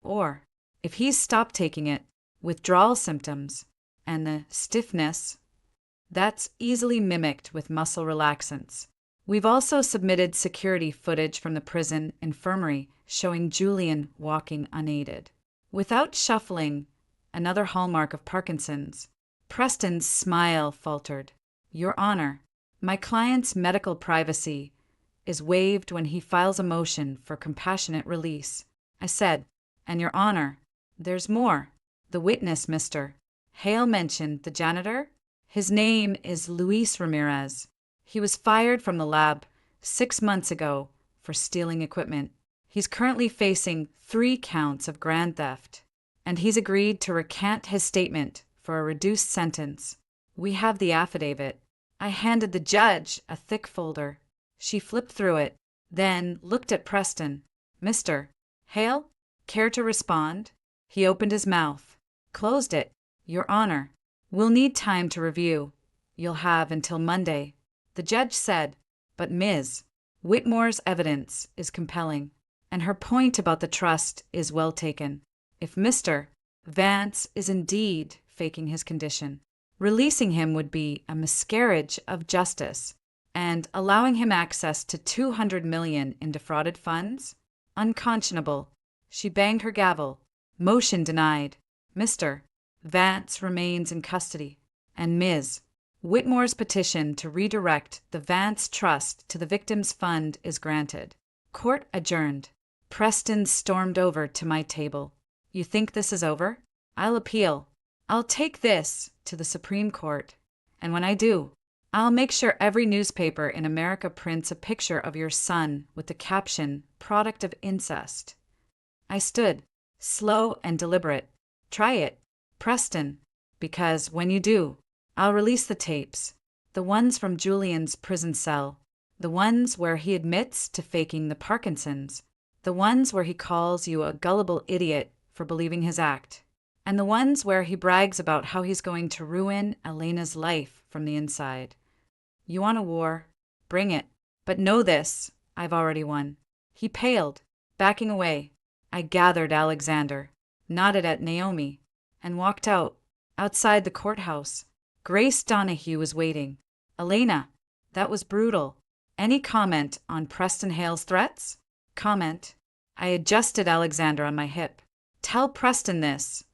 Or, if he's stopped taking it, withdrawal symptoms, and the stiffness, that's easily mimicked with muscle relaxants. We've also submitted security footage from the prison infirmary showing Julian walking unaided, without shuffling, another hallmark of Parkinson's. Preston's smile faltered. Your Honor, my client's medical privacy is waived when he files a motion for compassionate release. I said, and Your Honor, there's more. The witness, Mr. Hale, mentioned the janitor. His name is Luis Ramirez. He was fired from the lab 6 months ago for stealing equipment. He's currently facing 3 counts of grand theft, and he's agreed to recant his statement for a reduced sentence. We have the affidavit. I handed the judge a thick folder. She flipped through it, then looked at Preston. Mr. Hale, care to respond? He opened his mouth, closed it. Your Honor, we'll need time to review. You'll have until Monday. The judge said, but Ms. Whitmore's evidence is compelling, and her point about the trust is well taken. If Mr. Vance is indeed faking his condition, releasing him would be a miscarriage of justice, and allowing him access to $200 million in defrauded funds? Unconscionable. She banged her gavel. Motion denied. Mr. Vance remains in custody, and Ms. Whitmore's petition to redirect the Vance Trust to the Victims Fund is granted. Court adjourned. Preston stormed over to my table. You think this is over? I'll appeal. I'll take this to the Supreme Court, and when I do, I'll make sure every newspaper in America prints a picture of your son with the caption, product of incest. I stood, slow and deliberate. Try it, Preston, because when you do, I'll release the tapes, the ones from Julian's prison cell, the ones where he admits to faking the Parkinson's, the ones where he calls you a gullible idiot for believing his act, and the ones where he brags about how he's going to ruin Elena's life from the inside. You want a war? Bring it. But know this, I've already won. He paled, backing away. I gathered Alexander, nodded at Naomi, and walked out. Outside the courthouse, Grace Donahue was waiting. Elena, that was brutal. Any comment on Preston Hale's threats? Comment. I adjusted Alexander on my hip. Tell Preston this.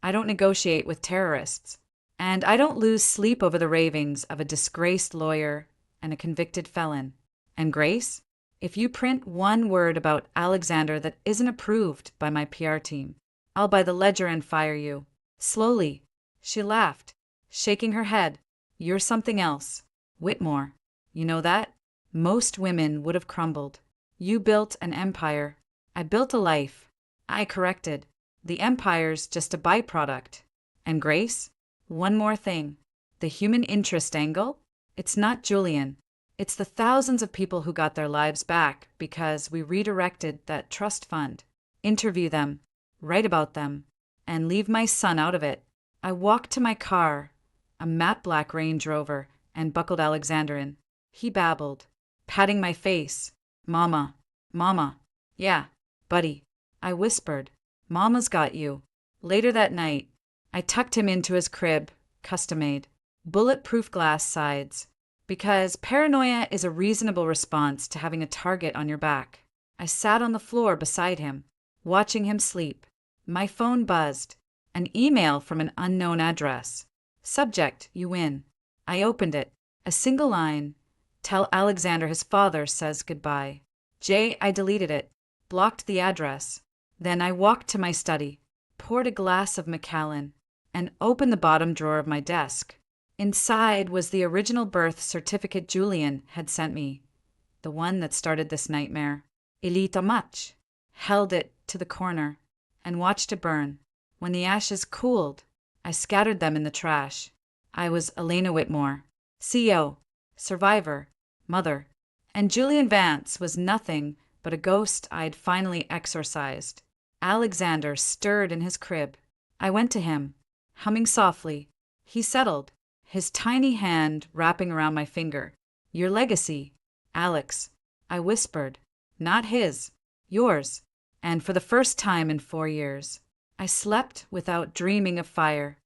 I don't negotiate with terrorists. And I don't lose sleep over the ravings of a disgraced lawyer and a convicted felon. And Grace, if you print one word about Alexander that isn't approved by my PR team, I'll buy the ledger and fire you. Slowly, she laughed, shaking her head. You're something else. Whitmore. You know that? Most women would have crumbled. You built an empire. I built a life. I corrected. The empire's just a byproduct. And Grace? One more thing. The human interest angle? It's not Julian. It's the thousands of people who got their lives back because we redirected that trust fund. Interview them, write about them, and leave my son out of it. I walked to my car, a matte black Range Rover, and buckled Alexander in. He babbled, patting my face. Mama, Mama. Yeah, buddy. I whispered. Mama's got you. Later that night, I tucked him into his crib, custom-made, bulletproof glass sides, because paranoia is a reasonable response to having a target on your back. I sat on the floor beside him, watching him sleep. My phone buzzed. An email from an unknown address. Subject, you win. I opened it. A single line. Tell Alexander his father says goodbye. I deleted it, blocked the address. Then I walked to my study, poured a glass of Macallan, and opened the bottom drawer of my desk. Inside was the original birth certificate Julian had sent me, the one that started this nightmare. Elita much. Held it to the corner and watched it burn. When the ashes cooled, I scattered them in the trash. I was Elena Whitmore, CEO, survivor, mother, and Julian Vance was nothing but a ghost I'd finally exorcised. Alexander stirred in his crib. I went to him, humming softly. He settled, his tiny hand wrapping around my finger. Your legacy, Alex, I whispered. Not his, yours. And for the first time in 4 years, I slept without dreaming of fire.